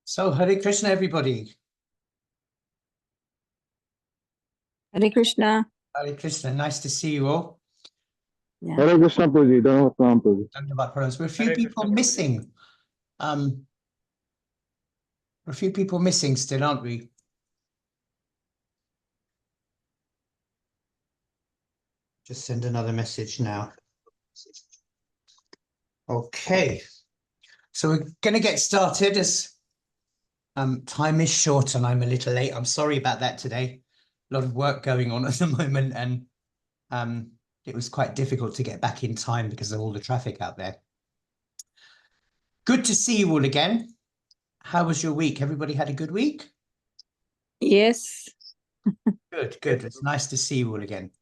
So, Hare Krishna, everybody. Hare Krishna. Hare Krishna, nice to see you all. Yeah. Hare Krishna, Prabhuji. Dhanavad Prabhuji. Dhanavad Prabhuji. We're a few Hare people Krishna, Prabhuji. missing. We're a few people missing still, aren't we? Just send another message now. Okay. So we're going to get started as time is short and I'm a little late. I'm sorry about that today. A lot of work going on at the moment, and it was quite difficult to get back in time because of all the traffic out there. Good to see you all again. How was your week? Everybody had a good week? Yes. Good, good. It's nice to see you all again.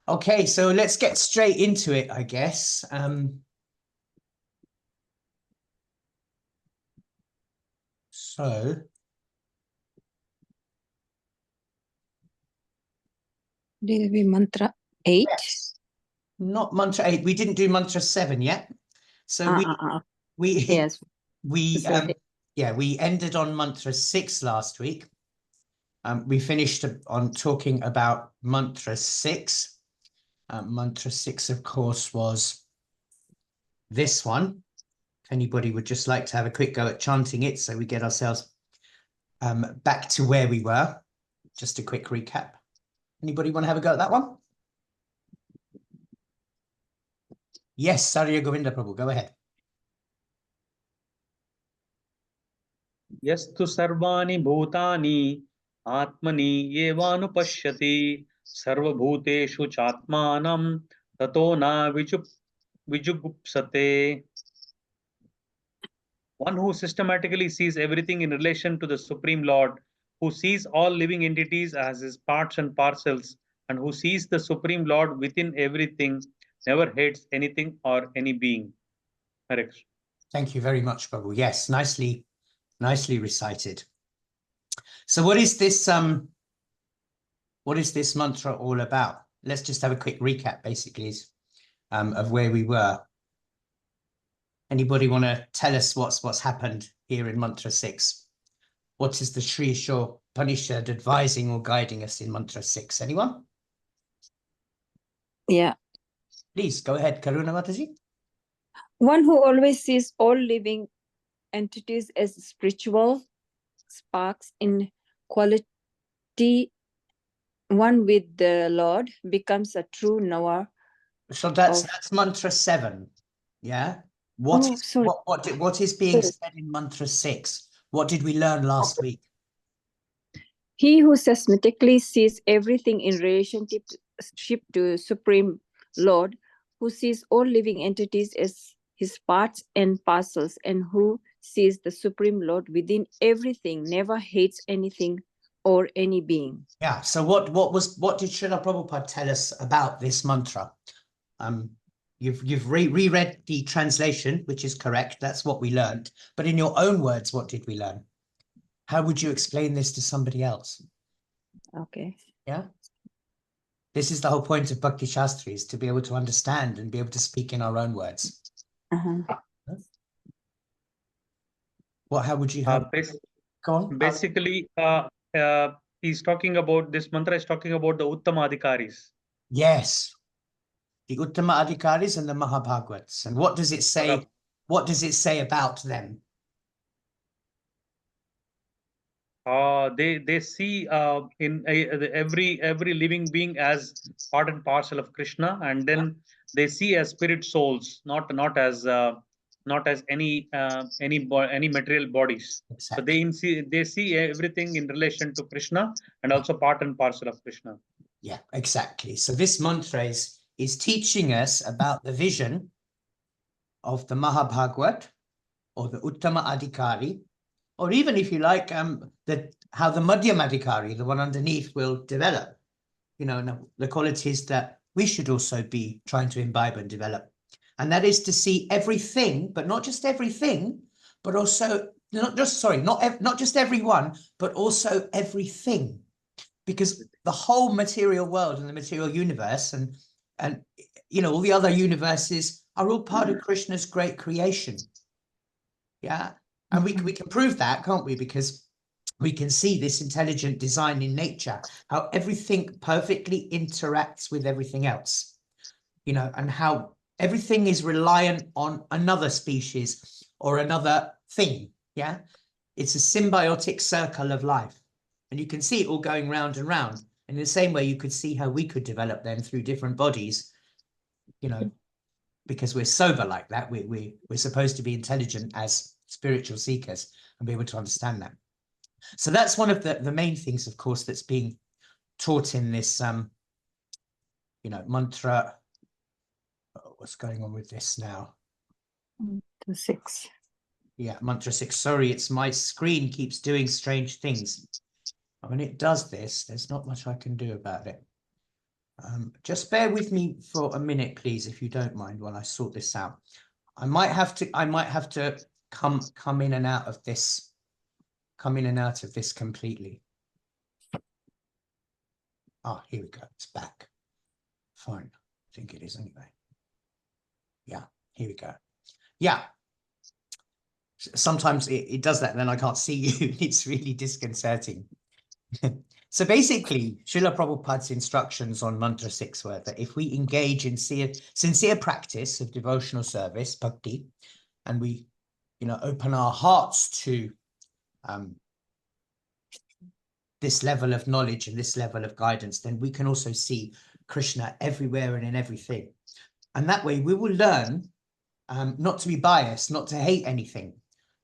Okay, so let's get straight into it, I guess. So Did we mantra 8? yes, not mantra 8. We didn't do mantra 7 yet. So we Yes. we Sorry. yeah, we ended on mantra 6 last week. We finished on talking about mantra 6. Mantra 6, of course, was this one. If anybody would just like to have a quick go at chanting it so we get ourselves back to where we were. Just a quick recap. Anybody want to have a go at that one? Yes, Sarya Govinda Prabhu, go ahead. Yastu sarvani bhutani atmani evanupashyati sarvabhuteshu chatmanam tato na vijugupsate. One who systematically sees everything in relation to the Supreme Lord, who sees all living entities as his parts and parcels, and who sees the Supreme Lord within everything, never hates anything or any being. Hare Krishna. Thank you very much, Prabhu. Yes, nicely recited. So what is this mantra all about? Let's just have a quick recap, basically, of where we were. Anybody want to tell us what's happened here in mantra 6? What is the Sri Isopanisad advising or guiding us in mantra 6? Anyone? Yeah. Please go ahead, Karuna Mataji. One who always sees all living entities as spiritual sparks in quality, one with the Lord, becomes a true knower. So that's mantra 7. Yeah. Sorry. What is being said in mantra 6? What did we learn last week? He who systematically sees everything in relationship to Supreme Lord, who sees all living entities as his parts and parcels, and who sees the Supreme Lord within everything, never hates anything or any being. Yeah. So what did Srila Prabhupada tell us about this mantra? You've reread the translation, which is correct. That's what we learned. But in your own words, what did we learn? How would you explain this to somebody else? Okay. Yeah. This is the whole point of Bhakti Shastri, is to be able to understand and be able to speak in our own words. How would you have? Go on. Basically, he's talking about, this mantra is talking about the Uttama Adhikaris. Yes. The Uttama Adhikaris and the Mahabhagavats. And what does it say? What does it say about them? They see in every living being as part and parcel of Krishna, and then they see as spirit souls, not as any material bodies. Exactly. So they see everything in relation to Krishna and also part and parcel of Krishna. Yeah, exactly. So this mantra is teaching us about the vision of the Mahabhagavat or the Uttama Adhikari, or even, if you like, how the Madhyam Adhikari, the one underneath, will develop. You know, the qualities that we should also be trying to imbibe and develop. And that is to see everything, but not just everything, but also not just everyone, but also everything, because the whole material world and the material universe and all the other universes are all part of Krishna's great creation. Yeah, and we can prove that, can't we? Because we can see this intelligent design in nature, how everything perfectly interacts with everything else, and how everything is reliant on another species or another thing. Yeah, it's a symbiotic circle of life, and you can see it all going round and round. And in the same way, you could see how we could develop them through different bodies, because we're sober like that. We're supposed to be intelligent as spiritual seekers and be able to understand that. So that's one of the main things, of course, that's being taught in this, mantra. Oh, what's going on with this now? To 6. Yeah, mantra 6. Sorry, it's my screen keeps doing strange things. When it does this, there's not much I can do about it. Just bear with me for a minute, please, if you don't mind, while I sort this out. I might have to come in and out of this, completely. Ah, here we go. It's back. Fine. I think it is anyway. Yeah, here we go. Yeah. Sometimes it does that, and then I can't see you. It's really disconcerting. So basically, Srila Prabhupada's instructions on mantra 6 were that if we engage in sincere practice of devotional service, bhakti, and we, open our hearts to this level of knowledge and this level of guidance, then we can also see Krishna everywhere and in everything. And that way we will learn not to be biased, not to hate anything.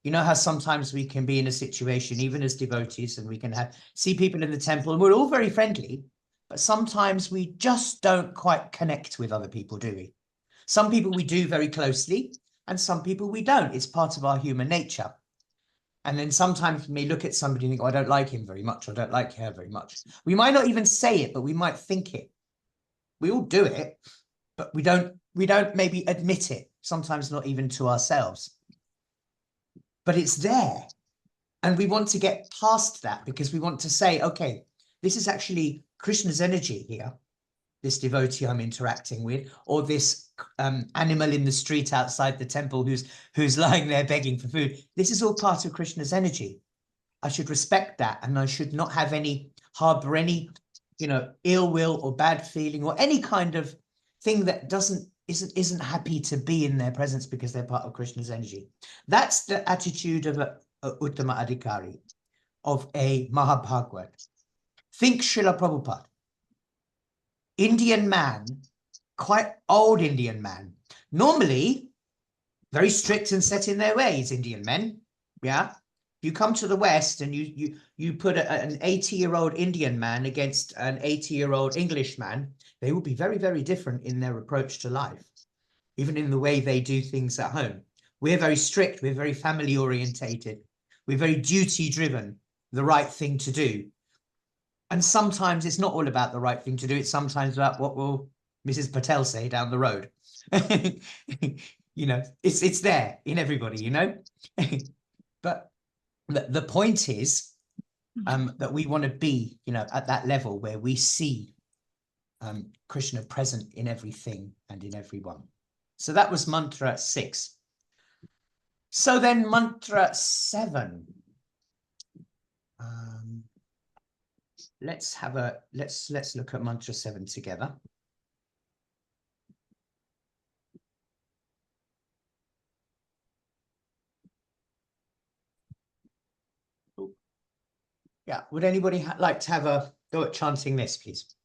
You know how sometimes we can be in a situation, even as devotees, and we can see people in the temple, and we're all very friendly, but sometimes we just don't quite connect with other people, do we? Some people we do very closely, and some people we don't. It's part of our human nature. And then sometimes we may look at somebody and think, oh, I don't like him very much, or I don't like her very much. We might not even say it, but we might think it. We all do it, but we don't maybe admit it, sometimes not even to ourselves. But it's there. And we want to get past that, because we want to say, okay, this is actually Krishna's energy here, this devotee I'm interacting with, or this animal in the street outside the temple who's lying there begging for food. This is all part of Krishna's energy. I should respect that, and I should not harbor any, ill will or bad feeling or any kind of thing that isn't happy to be in their presence because they're part of Krishna's energy. That's the attitude of a Uttama Adhikari, of a Mahabhagavad. Think Srila Prabhupada. Indian man, quite old Indian man, normally very strict and set in their ways, Indian men. Yeah. You come to the West and you put an 80-year-old Indian man against an 80-year-old English man, they will be very, very different in their approach to life, even in the way they do things at home. We're very strict, we're very family orientated, we're very duty driven, the right thing to do. And sometimes it's not all about the right thing to do. It's sometimes about what will Mrs. Patel say down the road. It's there in everybody, But the point is that we want to be, at that level where we see Krishna present in everything and in everyone. So that was mantra 6. So then mantra 7. Let's look at mantra 7 together. Yeah, would anybody like to have a go at chanting this, please?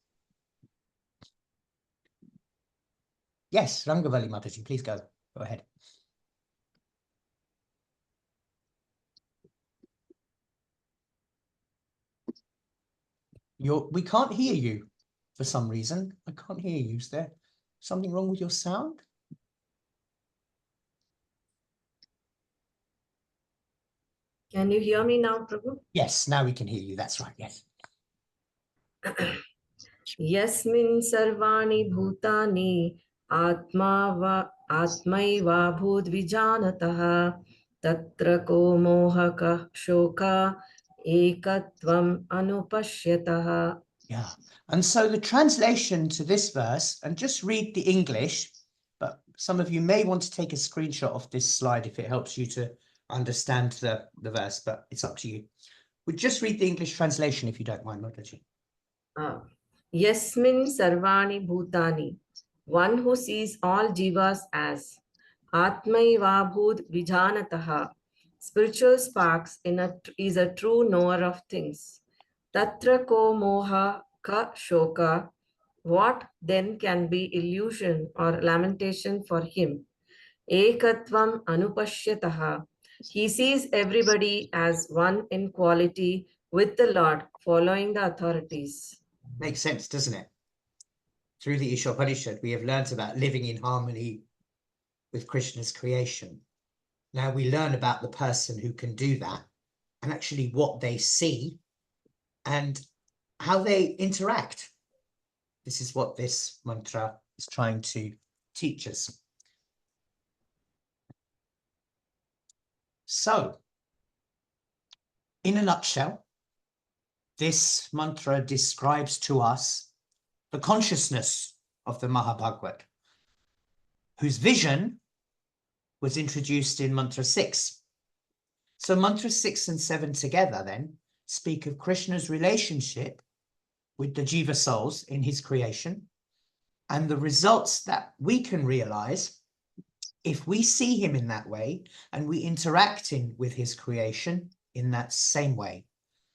Yes, Rangavali Mataji, please go ahead. We can't hear you for some reason. I can't hear you. Is there something wrong with your sound? Can you hear me now, Prabhu? Yes, now we can hear you. That's right, yes. Yasmin sarvani bhutani atmaiva bhud vijanatah Tatra ko mohaka shoka ekatvam anupashyataha. Yeah. And so the translation to this verse, and just read the English, but some of you may want to take a screenshot of this slide if it helps you to understand the verse, but it's up to you. We'll just read the English translation if you don't mind, Mataji. Yasmin sarvani bhutani. One who sees all jivas as Atmaivabhud Vijanataha. Spiritual sparks is a true knower of things. Tatra ko moha ka shoka. What then can be illusion or lamentation for him? Ekatvam anupashyataha. He sees everybody as one in quality with the Lord, following the authorities. Makes sense, doesn't it? Through the Isopanisad, we have learnt about living in harmony with Krishna's creation. Now we learn about the person who can do that, and actually what they see and how they interact. This is what this mantra is trying to teach us. So, in a nutshell, this mantra describes to us the consciousness of the Mahabhagavad, whose vision was introduced in mantra 6. So mantra 6 and 7 together then speak of Krishna's relationship with the jiva souls in his creation and the results that we can realize if we see him in that way and we interact with his creation in that same way,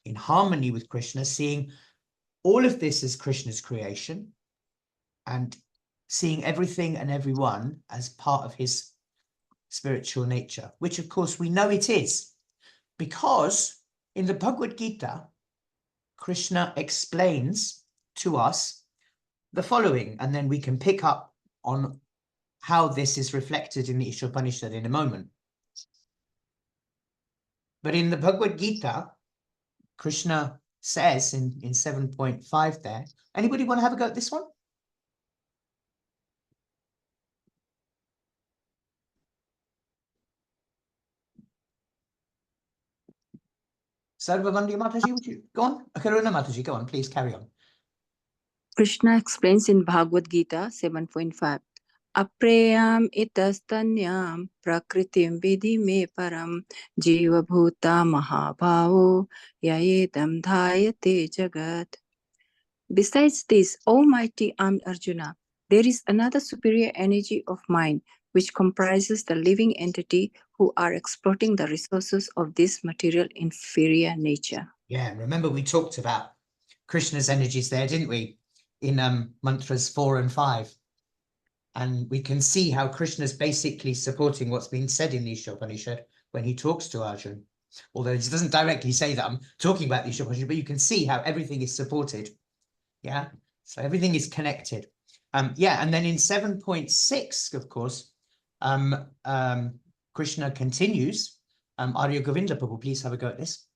in harmony with Krishna, seeing all of this as Krishna's creation and seeing everything and everyone as part of his spiritual nature, which of course we know it is, because in the Bhagavad Gita, Krishna explains to us the following, and then we can pick up on how this is reflected in the Isopanisad in a moment. But in the Bhagavad Gita, Krishna says in 7.5 there, anybody want to have a go at this one? Sarvavandya Mataji, would you go on? Karuna Mataji, go on, please carry on. Krishna explains in Bhagavad Gita 7.5. Aprayam itastanyam prakritim vidhi me param jiva bhuta mahabhavo yayedam dhayate jagat. Besides this, Almighty armed Arjuna, there is another superior energy of mind which comprises the living entity who are exploiting the resources of this material inferior nature. Yeah, remember we talked about Krishna's energies there, didn't we? In mantras 4 and 5. And we can see how Krishna's basically supporting what's been said in the Isopanishad when he talks to Arjuna. Although he doesn't directly say that I'm talking about the Isopanishad, but you can see how everything is supported. Yeah, so everything is connected. Yeah, and then in 7.6, of course, Krishna continues. Arya Govinda Prabhu, please have a go at this.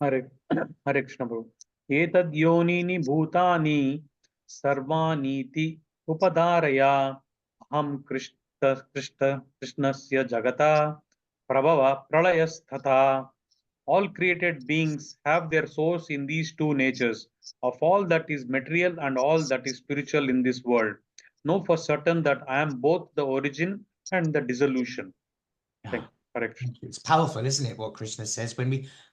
Hare Krishna Prabhu. Etad yonini bhutani sarvaniti upadaraya aham krishnasya jagata prabhava pralayasthatha. All created beings have their source in these two natures of all that is material and all that is spiritual in this world. Know for certain that I am both the origin and the dissolution. Yeah. Correct. It's powerful, isn't it, what Krishna says? When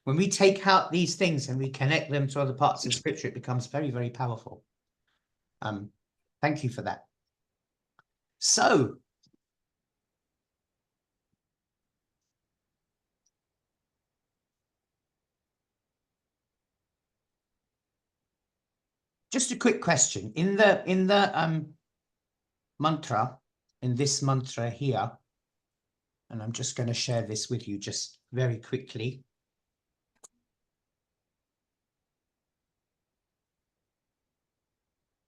we take out these things and we connect them to other parts of scripture, it becomes very, very powerful. Thank you for that. So, just a quick question. In the mantra, in this mantra here, and I'm just going to share this with you just very quickly.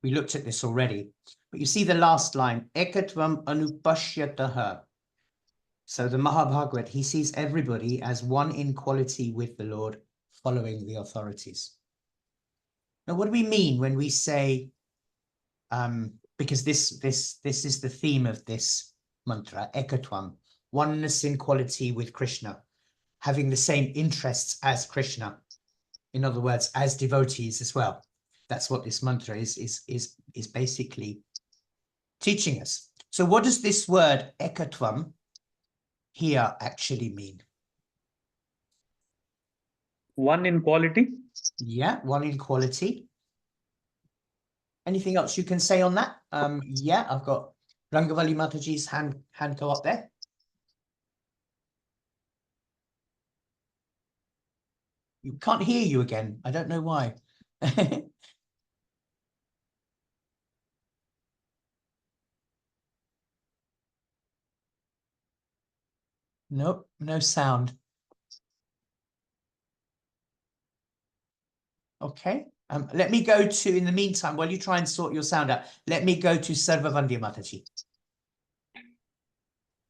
We looked at this already, but you see the last line, ekatvam anupashyataha. So the Mahabhagavad, he sees everybody as one in quality with the Lord, following the authorities. Now, what do we mean when we say, because this is the theme of this mantra, ekatvam, oneness in quality with Krishna, having the same interests as Krishna. In other words, as devotees as well. That's what this mantra is basically teaching us. So what does this word ekatvam here actually mean? One in quality. Yeah, one in quality. Anything else you can say on that? Yeah, I've got Rangavali Mataji's hand go up there. You can't hear you again. I don't know why. Nope, no sound. Okay. Let me go to, in the meantime, while you try and sort your sound out, let me go to Sarvavandya Mataji.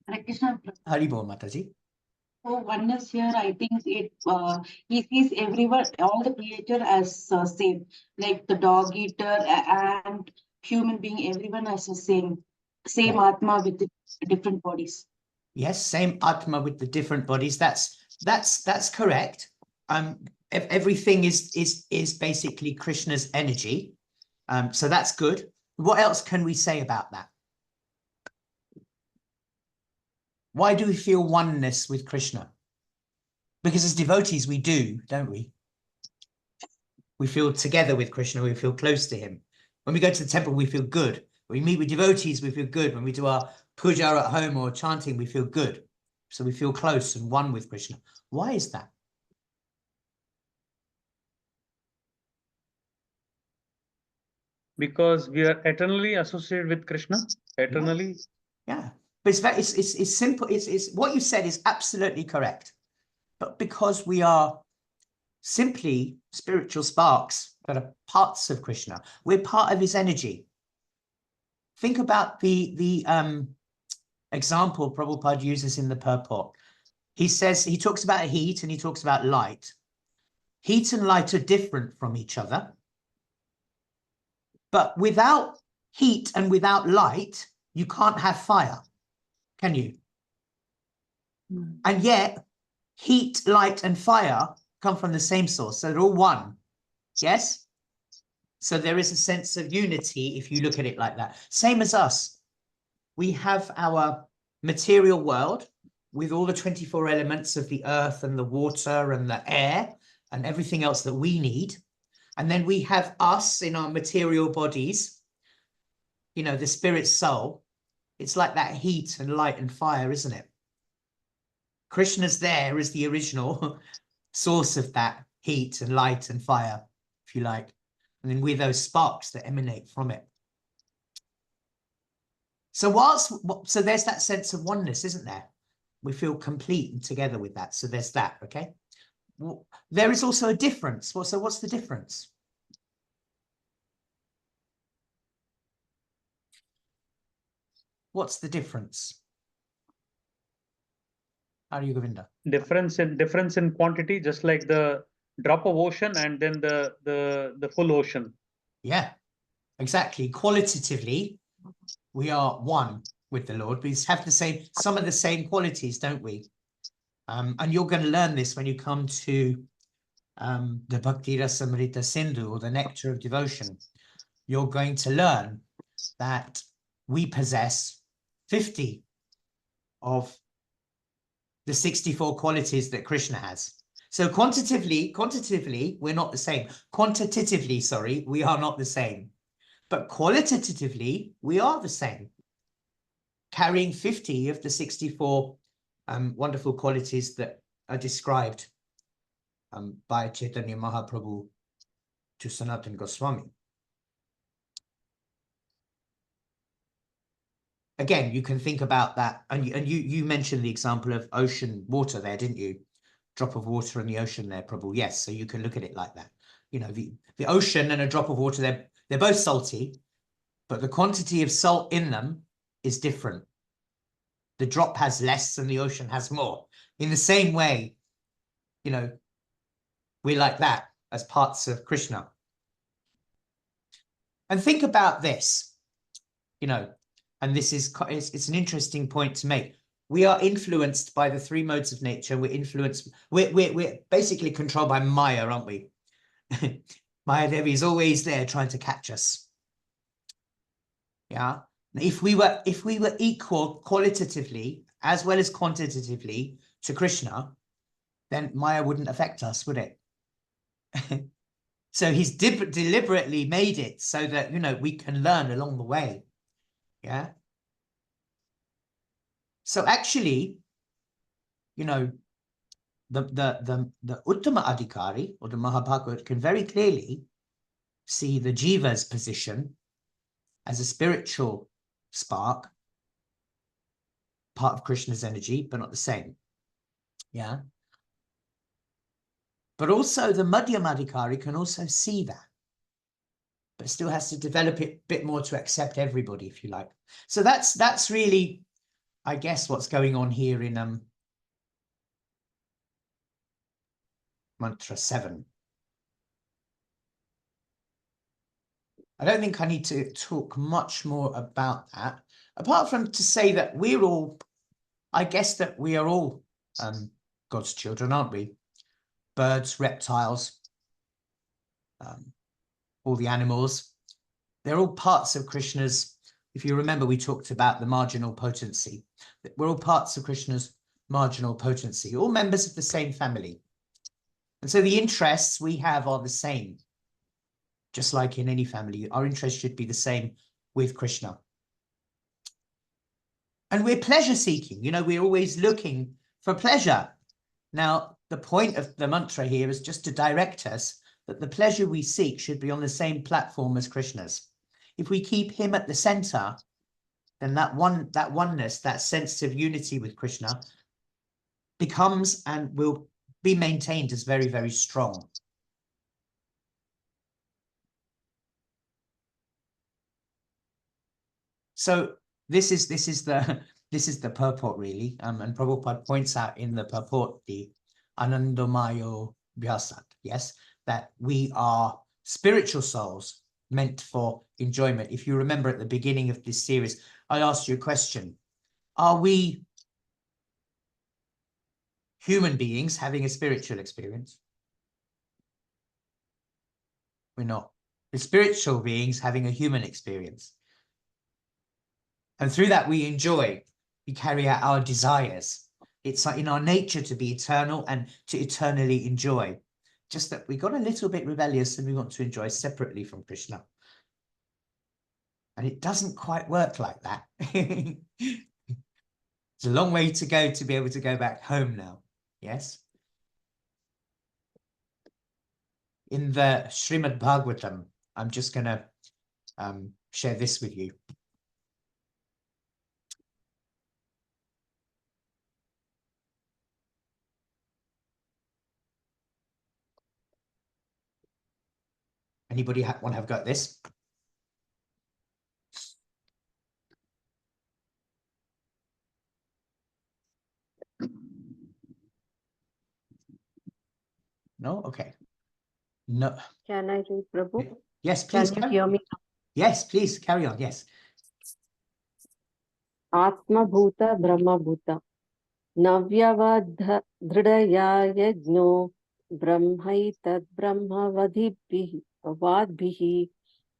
Hare Krishna. Haribol Mataji. So oneness here, I think he sees everyone, all the creature as same, like the dog eater and human being, everyone as the same Yeah. Atma with the different bodies. Yes, same Atma with the different bodies. That's correct. Everything is basically Krishna's energy. So that's good. What else can we say about that? Why do we feel oneness with Krishna? Because as devotees, we do, don't we? We feel together with Krishna, we feel close to him. When we go to the temple, we feel good. When we meet with devotees, we feel good. When we do our puja at home or chanting, we feel good. So we feel close and one with Krishna. Why is that? Because we are eternally associated with Krishna. Eternally. Yeah. But it's simple. It's what you said is absolutely correct. But because we are simply spiritual sparks that are parts of Krishna, we're part of his energy. Think about the example Prabhupada uses in the purport. He says, he talks about heat and he talks about light. Heat and light are different from each other. But without heat and without light, you can't have fire, can you? And yet, heat, light, and fire come from the same source. So they're all one. Yes? So there is a sense of unity if you look at it like that. Same as us. We have our material world with all the 24 elements of the earth and the water and the air and everything else that we need. And then we have us in our material bodies, you know, the spirit soul. It's like that heat and light and fire, isn't it? Krishna's there as the original source of that heat and light and fire, if you like. And then we're those sparks that emanate from it. So so there's that sense of oneness, isn't there? We feel complete and together with that. So there's that, okay? There is also a difference. So what's the difference? What's the difference? Arya Govinda. Difference in quantity, just like the drop of ocean and then the full ocean. Yeah, exactly. Qualitatively, we are one with the Lord. We have some of the same qualities, don't we? And you're going to learn this when you come to the Bhakti Rasamrita Sindhu, or the Nectar of Devotion. You're going to learn that we possess 50 of the 64 qualities that Krishna has. So quantitatively, we're not the same. Quantitatively, sorry, we are not the same. But qualitatively, we are the same, carrying 50 of the 64 wonderful qualities that are described by Chaitanya Mahaprabhu to Sanatana Goswami. Again, you can think about that, and you mentioned the example of ocean water there, didn't you? Drop of water in the ocean there, Prabhu. Yes, so you can look at it like that. You know, the ocean and a drop of water, they're both salty, but the quantity of salt in them is different. The drop has less and the ocean has more. In the same way, you know, we're like that as parts of Krishna. And think about this, you know, and this is it's an interesting point to make. We are influenced by the three modes of nature. We're basically controlled by Maya, aren't we? Maya Devi is always there trying to catch us. Yeah. If we were equal qualitatively as well as quantitatively to Krishna, then Maya wouldn't affect us, would it? So he's deliberately made it so that, you know, we can learn along the way. Yeah. So actually, you know, the Uttama Adhikari or the Mahabhagavad can very clearly see the jiva's position as a spiritual spark, part of Krishna's energy, but not the same. Yeah. But also the Madhyamadhikari can also see that, but still has to develop it a bit more to accept everybody, if you like. So that's really, I guess, what's going on here in mantra 7. I don't think I need to talk much more about that, apart from to say that we're all, I guess that we are all God's children, aren't we? Birds, reptiles, all the animals, they're all parts of Krishna's. If you remember, we talked about the marginal potency. We're all parts of Krishna's marginal potency, all members of the same family. And so the interests we have are the same. Just like in any family, our interests should be the same with Krishna. And we're pleasure seeking, you know, we're always looking for pleasure. Now, the point of the mantra here is just to direct us that the pleasure we seek should be on the same platform as Krishna's. If we keep him at the center, then that oneness, that sense of unity with Krishna becomes and will be maintained as very, very strong. So this is the purport really, and Prabhupada points out in the purport the Anandamayo Vyasat, yes, that we are spiritual souls meant for enjoyment. If you remember at the beginning of this series, I asked you a question: are we human beings having a spiritual experience? We're not. We're spiritual beings having a human experience. And through that, we enjoy, we carry out our desires. It's in our nature to be eternal and to eternally enjoy. Just that we got a little bit rebellious and we want to enjoy separately from Krishna. And it doesn't quite work like that. It's a long way to go to be able to go back home now. Yes? In the Srimad Bhagavatam, I'm just going to share this with you. Anybody want to have a go at this? No? Okay. No. Can I read, Prabhu? Yes, please. Can you hear me? Yes, please carry on. Yes. Atma Bhuta Brahma Bhuta Navyavadha Dridaya Yajno Brahmaitad Brahma Vadbhihi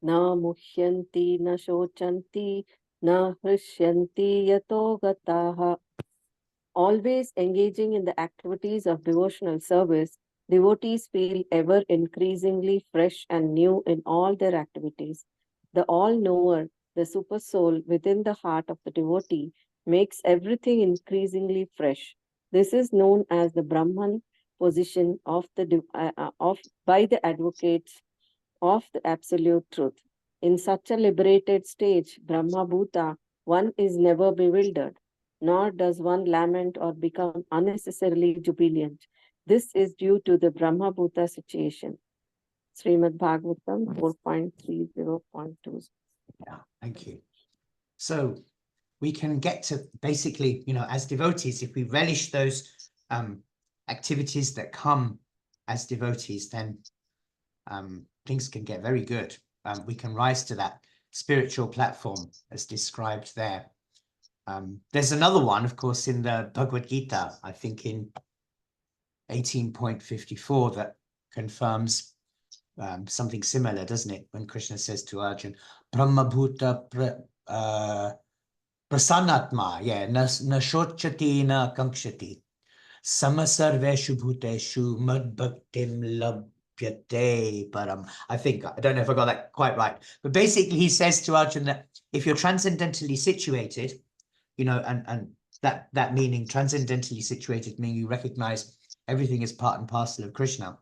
Na Muhyanti Na Shochanti Na Hrisyanti Yato Gataha. Always engaging in the activities of devotional service, devotees feel ever increasingly fresh and new in all their activities. The all-knower, the super soul within the heart of the devotee, makes everything increasingly fresh. This is known as the Brahman position of by the advocates of the absolute truth. In such a liberated stage, Brahma Bhuta, one is never bewildered, nor does one lament or become unnecessarily jubilant. This is due to the Brahma Bhuta situation. Srimad Bhagavatam 4.30.2. Yeah, thank you. So we can get to basically, you know, as devotees, if we relish those activities that come as devotees, then things can get very good. We can rise to that spiritual platform as described there. There's another one, of course, in the Bhagavad Gita, I think in 18.54, that confirms something similar, doesn't it? When Krishna says to Arjuna, Brahmabhuta prasannatma, na shochati na kankshati, samasarveshu bhuteshu madbhaktim labhyate param. I don't know if I got that quite right, but basically he says to Arjuna that if you're transcendentally situated, and that meaning, transcendentally situated, meaning you recognize everything is part and parcel of Krishna,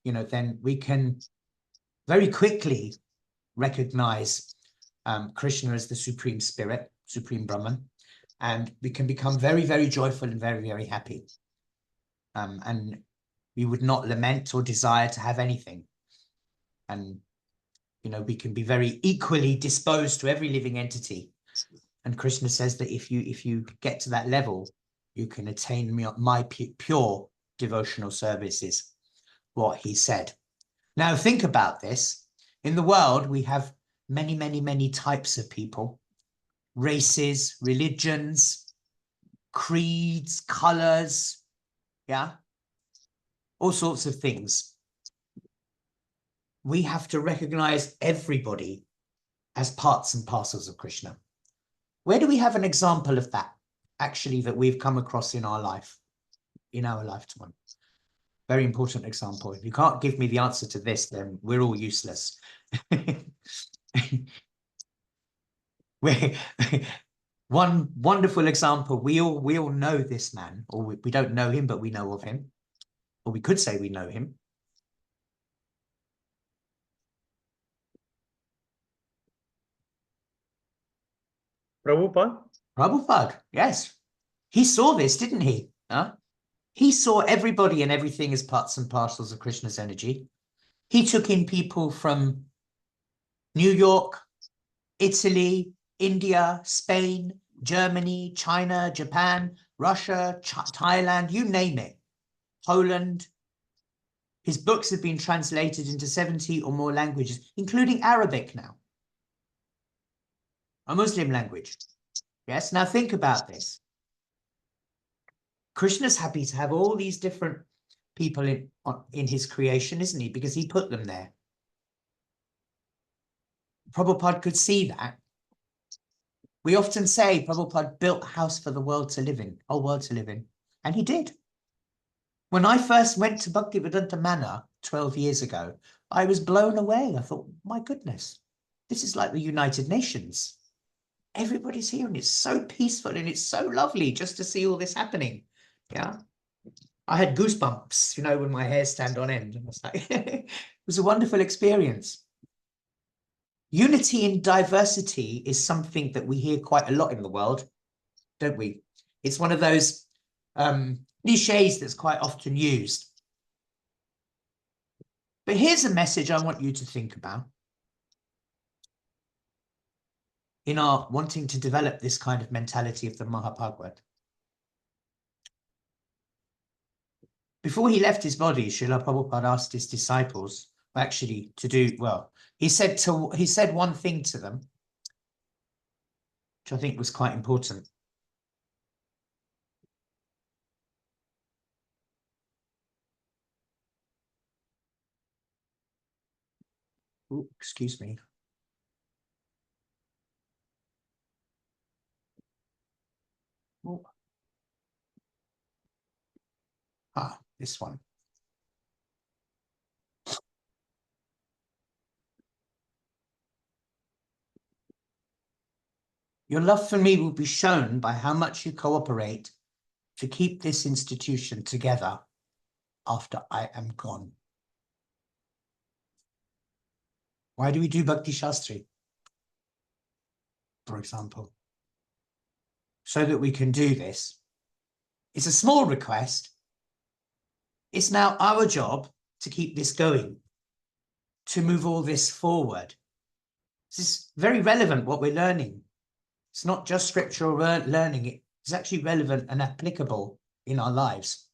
then we can very quickly recognize Krishna as the supreme spirit, supreme Brahman, and we can become very, very joyful and very, very happy. And we would not lament or desire to have anything. And, we can be very equally disposed to every living entity. And Krishna says that if you get to that level, you can attain my pure devotional services, what he said. Now think about this. In the world, we have many, many, many types of people, races, religions, creeds, colors, all sorts of things. We have to recognize everybody as parts and parcels of Krishna. Where do we have an example of that, actually, that we've come across in our life, in our lifetime? Very important example. If you can't give me the answer to this, then we're all useless. One wonderful example, we all know this man, or we don't know him, but we know of him. Or we could say we know him. Prabhupada? Prabhupada, yes. He saw this, didn't he? He saw everybody and everything as parts and parcels of Krishna's energy. He took in people from New York, Italy, India, Spain, Germany, China, Japan, Russia, Thailand, you name it, Poland. His books have been translated into 70 or more languages, including Arabic now, a Muslim language. Yes, now think about this. Krishna's happy to have all these different people in his creation, isn't he? Because he put them there. Prabhupada could see that. We often say Prabhupada built a house for the world to live in, whole world to live in. And he did. When I first went to Bhaktivedanta Manor 12 years ago, I was blown away. I thought, my goodness, this is like the United Nations. Everybody's here and it's so peaceful and it's so lovely just to see all this happening. Yeah. I had goosebumps, when my hair stand on end. And it was a wonderful experience. Unity in diversity is something that we hear quite a lot in the world, don't we? It's one of those cliches that's quite often used. But here's a message I want you to think about in our wanting to develop this kind of mentality of the Mahabhagavad. Before he left his body, Srila Prabhupada asked his disciples actually to do, well, he said one thing to them, which I think was quite important. Ooh, excuse me. Ooh. This one. Your love for me will be shown by how much you cooperate to keep this institution together after I am gone. Why do we do Bhakti Shastri, for example? So that we can do this. It's a small request. It's now our job to keep this going, to move all this forward. This is very relevant, what we're learning. It's not just scriptural learning. It's actually relevant and applicable in our lives.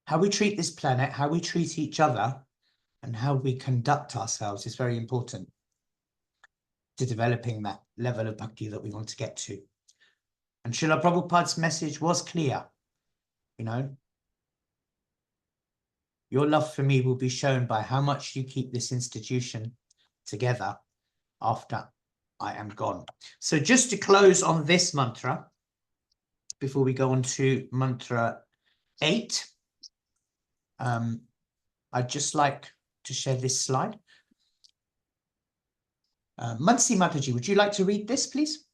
How we treat this planet, how we treat each other, and how we conduct ourselves is very important. to developing that level of bhakti that we want to get to. And Srila Prabhupada's message was clear, you know, your love for me will be shown by how much you keep this institution together after I am gone. So just to close on this mantra, before we go on to mantra 8, I'd just like to share this slide. Mansi Mataji, would you like to read this, please?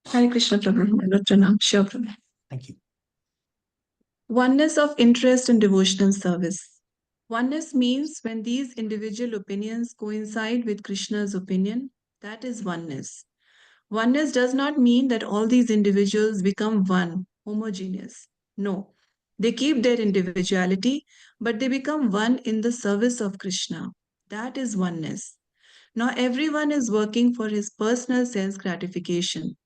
Hare Krishna Prabhu. Sure, Prabhu. Thank you. Oneness of interest and devotional service. Oneness means when these individual opinions coincide with Krishna's opinion, that is oneness. Oneness does not mean that all these individuals become one, homogeneous. No, they keep their individuality, but they become one in the service of Krishna. That is oneness. Now everyone is working for his personal sense gratification.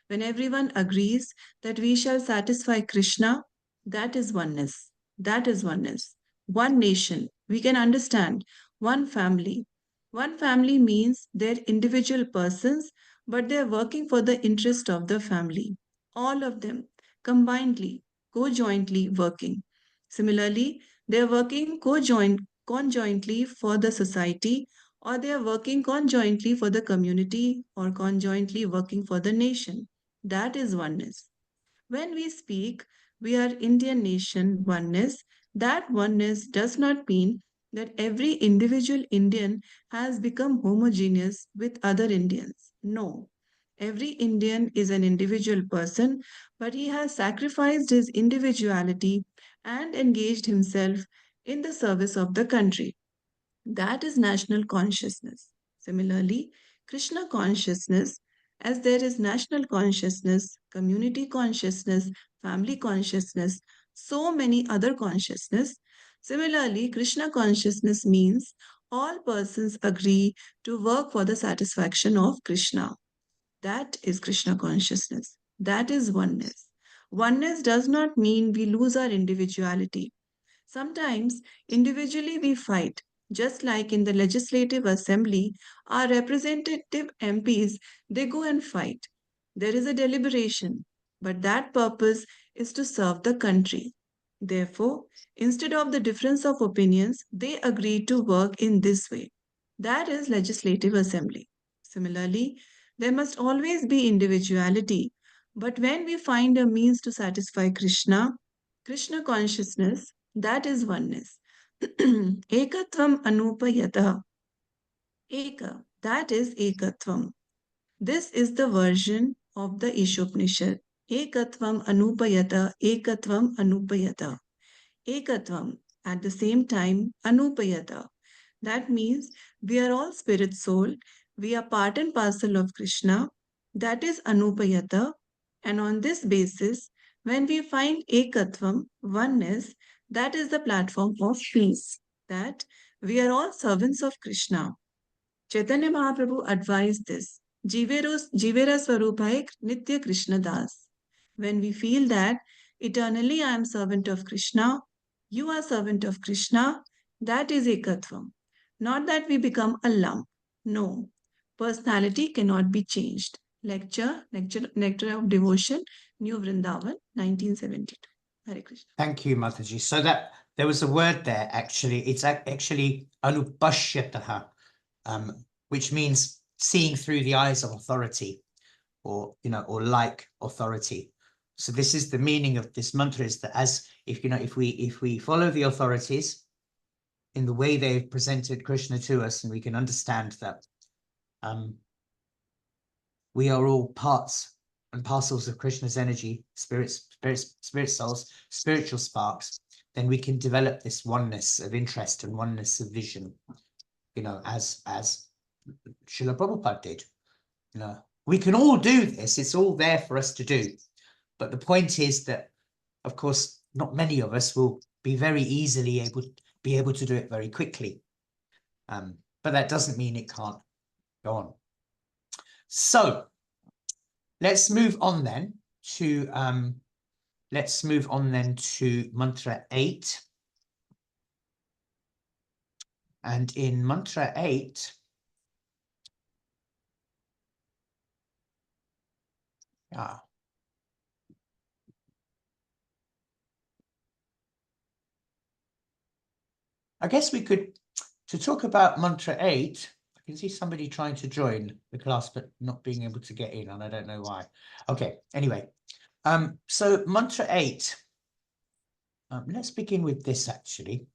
When everyone agrees that we shall satisfy Krishna, that is oneness. That is oneness. One nation, we can understand. One family. One family means they're individual persons, but they're working for the interest of the family. All of them, combinedly, co-jointly working. Similarly, they're working conjointly for the society, or they are working conjointly for the community, or conjointly working for the nation. That is oneness. When we speak, we are Indian nation oneness. That oneness does not mean that every individual Indian has become homogeneous with other Indians. No. Every Indian is an individual person, but he has sacrificed his individuality and engaged himself in the service of the country. That is national consciousness. Similarly, Krishna consciousness, as there is national consciousness, community consciousness, family consciousness, so many other consciousness. Similarly, Krishna consciousness means all persons agree to work for the satisfaction of Krishna. That is Krishna consciousness. That is oneness. Oneness does not mean we lose our individuality. Sometimes individually we fight, just like in the legislative assembly, our representative MPs, they go and fight. There is a deliberation, but that purpose is to serve the country. Therefore, instead of the difference of opinions, they agree to work in this way. That is legislative assembly. Similarly, there must always be individuality, but when we find a means to satisfy Krishna, Krishna consciousness, that is oneness. Ekatvam anupayata. Eka, that is ekatvam. This is the version of the Isopanisad. Ekatvam anupayata, ekatvam anupayata. Ekatvam, at the same time, anupayata. That means we are all spirit soul, we are part and parcel of Krishna. That is anupayata. And on this basis, when we find ekatvam, oneness, that is the platform of peace. That we are all servants of Krishna. Chaitanya Mahaprabhu advised this. Jivera Swarupay Nitya Krishna Das. When we feel that eternally I am servant of Krishna, you are servant of Krishna, that is ekatvam. Not that we become a lump. No. Personality cannot be changed. Nectar of Devotion, New Vrindavan, 1972. Hare Krishna. Thank you, Mataji. So that there was a word there, actually. It's actually anupashyataha, which means seeing through the eyes of authority, or, you know, or like authority. So this is the meaning of this mantra, is that as if, you know, if we follow the authorities in the way they've presented Krishna to us, and we can understand that we are all parts and parcels of Krishna's energy, spirit souls, spiritual sparks, then we can develop this oneness of interest and oneness of vision, you know, as Srila Prabhupada did. You know, we can all do this, it's all there for us to do. But the point is that, of course, not many of us will be very easily able to do it very quickly. But that doesn't mean it can't go on. So let's move on then to mantra 8. And in mantra 8, Yeah. I guess we could, to talk about mantra 8, I can see somebody trying to join the class, but not being able to get in, and I don't know why. Okay, anyway, so mantra 8, let's begin with this actually,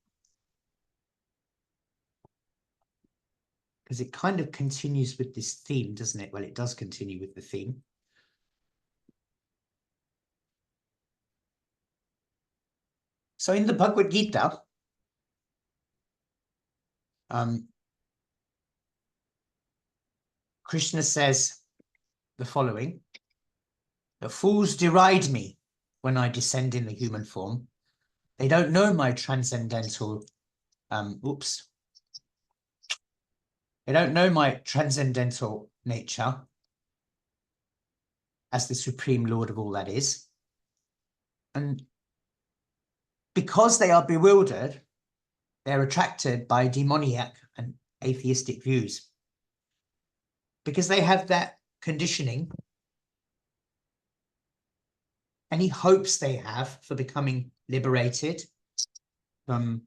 because it kind of continues with this theme, doesn't it? Well, it does continue with the theme. So in the Bhagavad Gita, Krishna says the following: the fools deride me when I descend in the human form. They don't know my transcendental, they don't know my transcendental nature as the supreme Lord of all that is. And because they are bewildered, they're attracted by demoniac and atheistic views. Because they have that conditioning, any hopes they have for becoming liberated from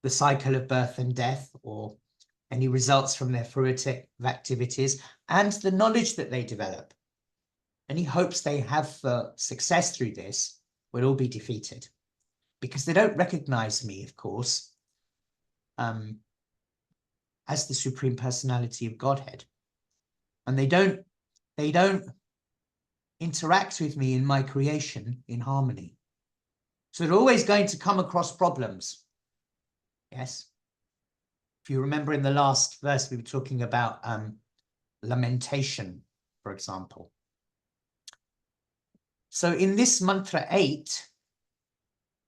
the cycle of birth and death, or any results from their fruitive activities, and the knowledge that they develop, any hopes they have for success through this will all be defeated, because they don't recognize me, of course, as the Supreme Personality of Godhead. And they don't interact with me in my creation in harmony. So they're always going to come across problems. Yes. If you remember in the last verse, we were talking about lamentation, for example. So in this mantra 8,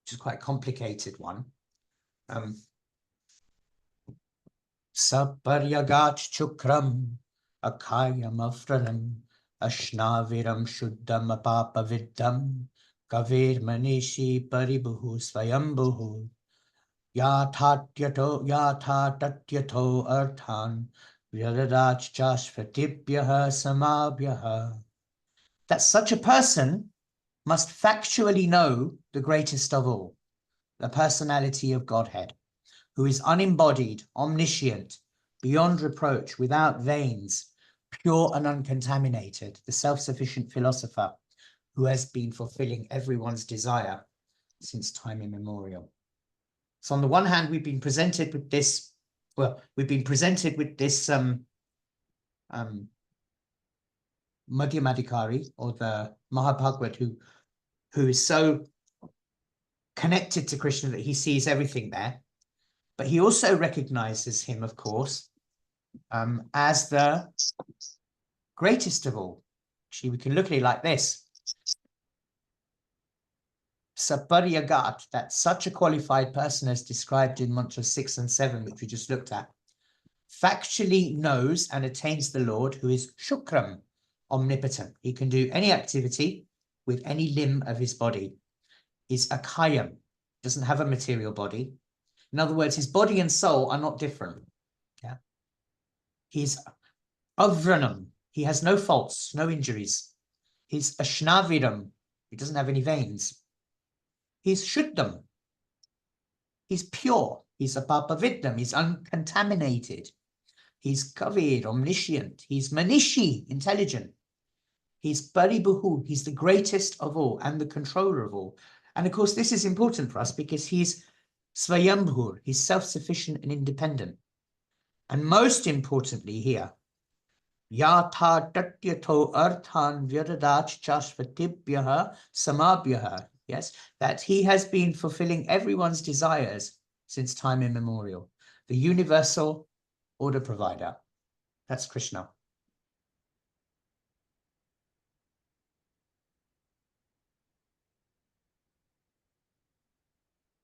which is quite a complicated one, Saparyagat chukram akayam afranam ashnaviram shuddam apapaviddam kavir manishi paribuhu swayambuhu yathatyato arthan vyadadach jashvatibhyaha samabhyaha. That such a person must factually know the greatest of all, the personality of Godhead, who is unembodied, omniscient, beyond reproach, without veins, pure and uncontaminated, the self-sufficient philosopher who has been fulfilling everyone's desire since time immemorial. So on the one hand, we've been presented with this, Madhyamadikari, or the Mahabhagavad, who is so connected to Krishna that he sees everything there. But he also recognizes him, of course, as the greatest of all. Actually, we can look at it like this. Saparyagat, that such a qualified person as described in mantras 6 and 7, which we just looked at, factually knows and attains the Lord who is Shukram, omnipotent. He can do any activity with any limb of his body. Is Akayam, doesn't have a material body. In other words, his body and soul are not different. Yeah. He's Avranam, he has no faults, no injuries. He's Ashnaviram, he doesn't have any veins. He's Shuddham, he's pure. He's Apapaviddam, he's uncontaminated. He's Kavir, omniscient. He's Manishi, intelligent. He's Paribuhu, he's the greatest of all and the controller of all. And of course, this is important for us because he's Swayambhur, he's self-sufficient and independent. And most importantly here, Yatha Tatyato Arthan Vyadadach Chashvatibhyaha Samabhyaha. Yes, that he has been fulfilling everyone's desires since time immemorial. The universal order provider. That's Krishna.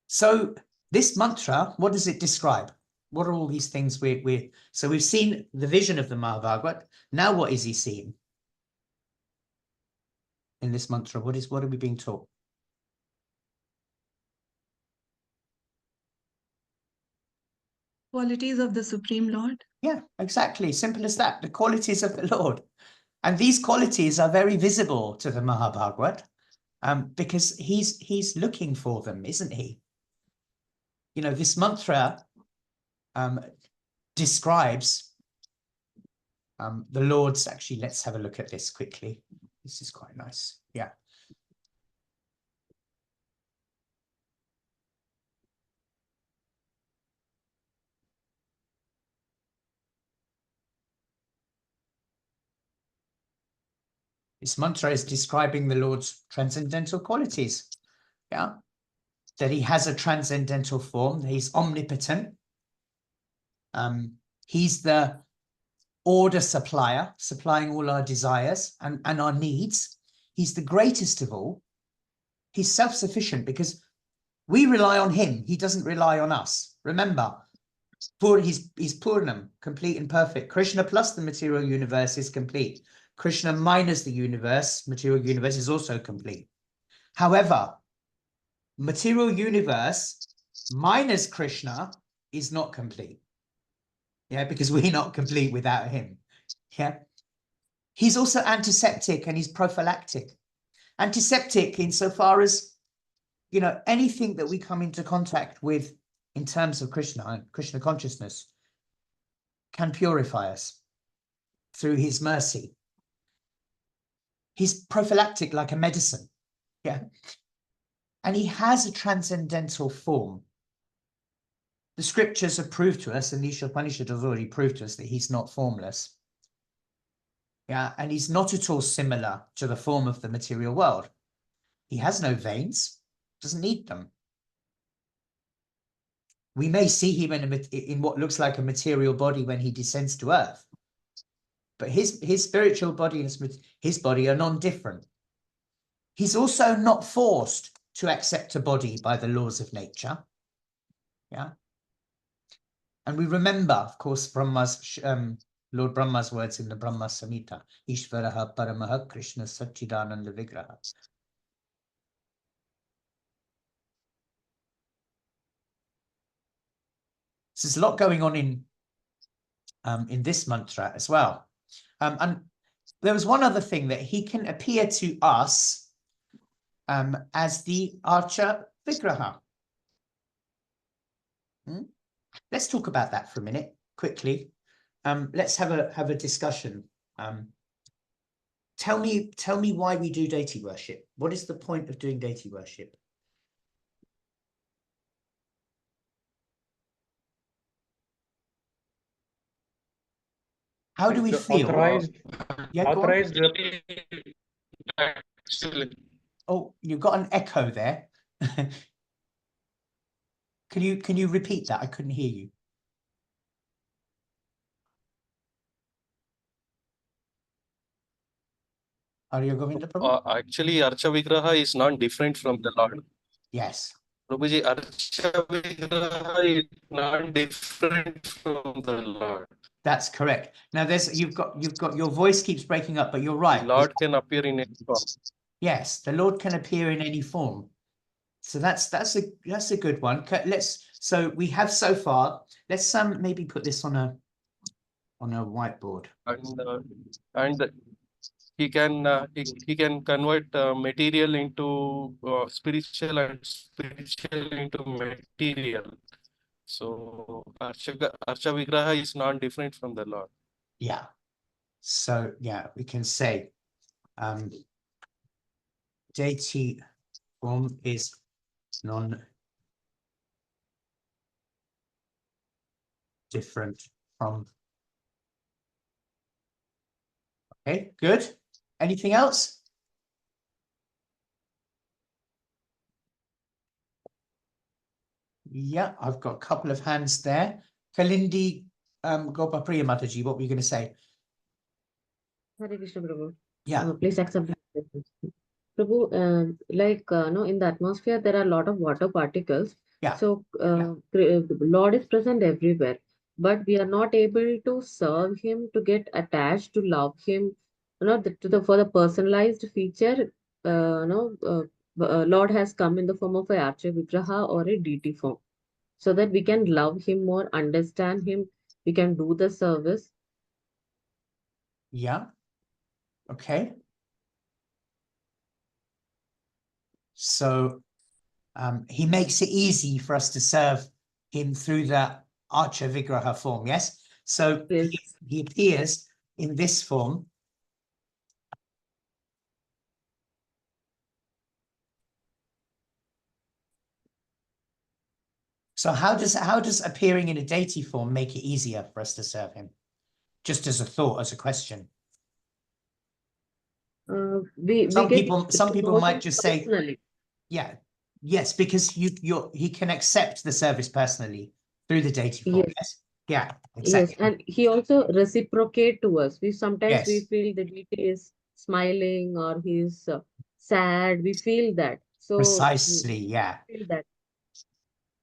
So this mantra, what does it describe? What are all these things so we've seen the vision of the Mahabhagavad. Now what is he seeing in this mantra? What are we being taught? Qualities of the Supreme Lord. Yeah, exactly. Simple as that. The qualities of the Lord. And these qualities are very visible to the Mahabhagavad, because he's looking for them, isn't he? You know, this mantra describes the Lord's, actually, let's have a look at this quickly. This is quite nice. Yeah. This mantra is describing the Lord's transcendental qualities. Yeah. That he has a transcendental form, that he's omnipotent. He's the order supplier, supplying all our desires and our needs. He's the greatest of all. He's self-sufficient because we rely on him. He doesn't rely on us. Remember, he's Purnam, complete and perfect. Krishna plus the material universe is complete. Krishna minus the universe, material universe, is also complete. However, material universe minus Krishna is not complete. Yeah, because we're not complete without him. Yeah. He's also antiseptic and he's prophylactic. Antiseptic insofar as, you know, anything that we come into contact with in terms of Krishna and Krishna consciousness can purify us through his mercy. He's prophylactic like a medicine. Yeah. And he has a transcendental form. The scriptures have proved to us, and the Isopanisad has already proved to us, that he's not formless. Yeah, and he's not at all similar to the form of the material world. He has no veins, doesn't need them. We may see him in what looks like a material body when he descends to earth, but his spiritual body and his body are non-different. He's also not forced to accept a body by the laws of nature. Yeah. And we remember, of course, Lord Brahma's words in the Brahma Samhita, Ishvaraha Paramaha Krishna Satchidananda Vigraha. So there's a lot going on in this mantra as well. And there was one other thing, that he can appear to us as the Archa Vigraha. Let's talk about that for a minute, quickly. Let's have a discussion. Tell me why we do deity worship. What is the point of doing deity worship? How do we feel? Authorized. Oh, you've got an echo there. Can you repeat that? I couldn't hear you. Arya Govinda Prabhu? Actually, Archa Vigraha is not different from the Lord. Yes. Prabhuji, Archa Vigraha is not different from the Lord. That's correct. Now you've got your voice keeps breaking up, but you're right. Lord can appear in any form. Yes, the Lord can appear in any form. So that's a good one. So we have so far. Let's maybe put this on a whiteboard. And he can convert material into spiritual and spiritual into material. So Archa Vigraha is not different from the Lord. Yeah. So yeah, we can say deity form is non-different from. Okay, good. Anything else? Yeah, I've got a couple of hands there. Kalindi Gopapriya Mataji, what were you going to say? Hare Krishna, Prabhu. Yeah. Please accept. Prabhu, in the atmosphere, there are a lot of water particles. Yeah. So, Lord is present everywhere, but we are not able to serve him, to get attached, to love him. For the personalized feature, Lord has come in the form of a Archa Vigraha or a deity form, so that we can love him more, understand him, we can do the service. Yeah. Okay. So he makes it easy for us to serve him through the Archa Vigraha form, yes? So Yes. he appears in this form. So how does appearing in a deity form make it easier for us to serve him? Just as a thought, as a question. We Some get people to know might him just say, personally. yeah, yes, because he can accept the service personally through the deity form. Yes. Yes. Yeah, Yes, exactly. and he also reciprocate to us. We sometimes we Yes. feel the deity is smiling or he's sad. We feel that. So Precisely, yeah. feel that.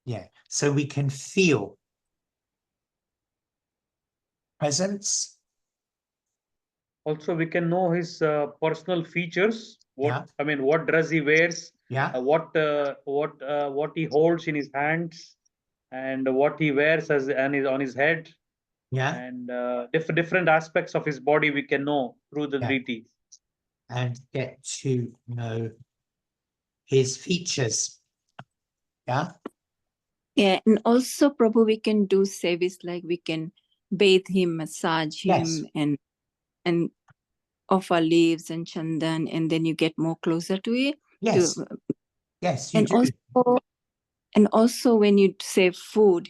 Yeah. So we can feel presence. Also, we can know his personal features. Yeah. What dress he wears, Yeah. what he holds in his hands, and what he wears on his head, Yeah. and different aspects of his body we can know through the Yeah. deity. And get to know his features. Yeah. Yeah, and also, Prabhu, we can do service like we can bathe him, massage Yes. him, and offer leaves and chandan, and then you get more closer to it. Yes. Yes, you And do. also when you serve food,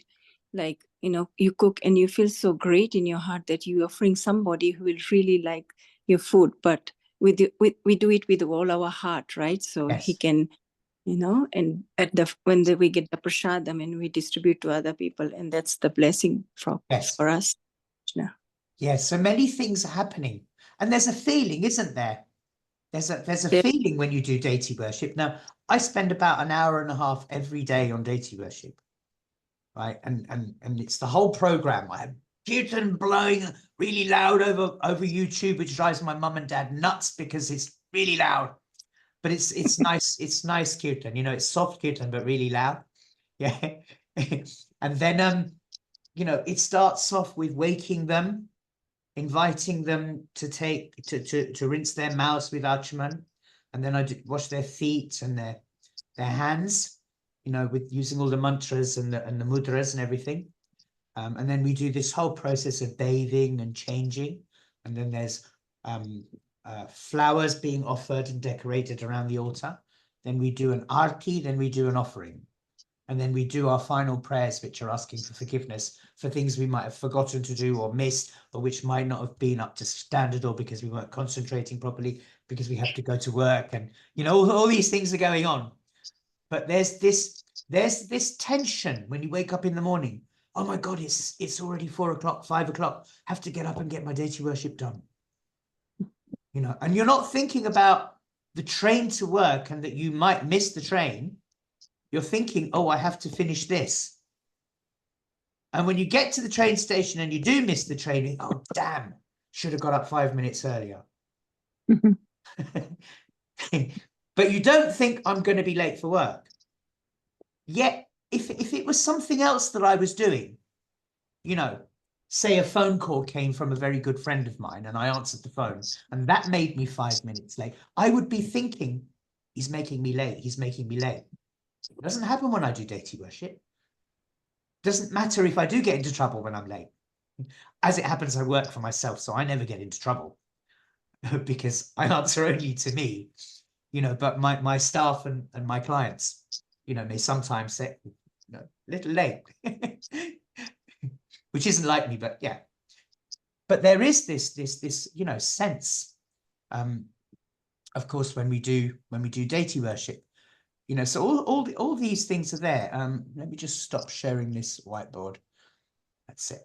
like, you cook and you feel so great in your heart that you're offering somebody who will really like your food, but we do it with all our heart, right? So he Yes. can, and we get the prasadam and we distribute to other people, and that's the blessing for us. Yeah. Yes, so many things are happening. And there's a feeling, isn't there? There's a Yeah. feeling when you do deity worship. Now, I spend about an hour and a half every day on deity worship. Right. And it's the whole program. I have kirtan blowing really loud over YouTube, which drives my mum and dad nuts because it's really loud. But it's nice, it's nice kirtan, it's soft kirtan, but really loud. Yeah. And then it starts off with waking them, inviting them to rinse their mouths with Achman, and then I wash their feet and their hands, with using all the mantras and the mudras and everything. And then we do this whole process of bathing and changing, and then there's flowers being offered and decorated around the altar. Then we do an arti, then we do an offering. And then we do our final prayers, which are asking for forgiveness for things we might have forgotten to do or missed, or which might not have been up to standard, or because we weren't concentrating properly, because we have to go to work, and all these things are going on. But there's this tension when you wake up in the morning. Oh my God, it's already 4 o'clock, 5 o'clock. Have to get up and get my deity worship done. And you're not thinking about the train to work and that you might miss the train. You're thinking, oh, I have to finish this. And when you get to the train station and you do miss the train, oh, damn, should have got up 5 minutes earlier. But you don't think I'm going to be late for work. Yet, if it was something else that I was doing, say a phone call came from a very good friend of mine and I answered the phone and that made me 5 minutes late, I would be thinking, he's making me late. He's making me late. It doesn't happen when I do deity worship. Doesn't matter if I do get into trouble when I'm late. As it happens, I work for myself, so I never get into trouble because I answer only to me, but my staff and my clients, may sometimes say, a little late, which isn't like me, but yeah. But there is this sense, of course, when we do deity worship, so all these things are there. Let me just stop sharing this whiteboard. That's it.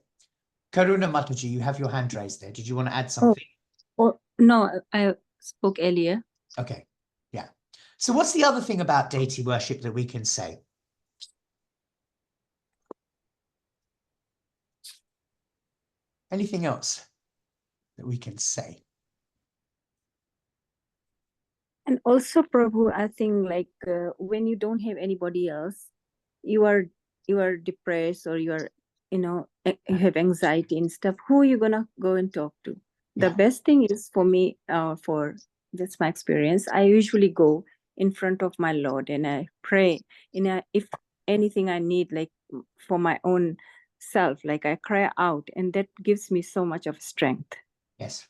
Karuna Mataji, you have your hand raised there. Did you want to add something? No, I spoke earlier. Okay, yeah. So what's the other thing about deity worship that we can say? Anything else that we can say? And also, Prabhu, I think when you don't have anybody else, you are depressed, or you are, you have anxiety and stuff. Who are you gonna go and talk to? The Yeah. best thing is for me, for that's my experience, I usually go in front of my Lord and I pray. If anything I need, like for my own self, like I cry out, and that gives me so much of strength. Yes.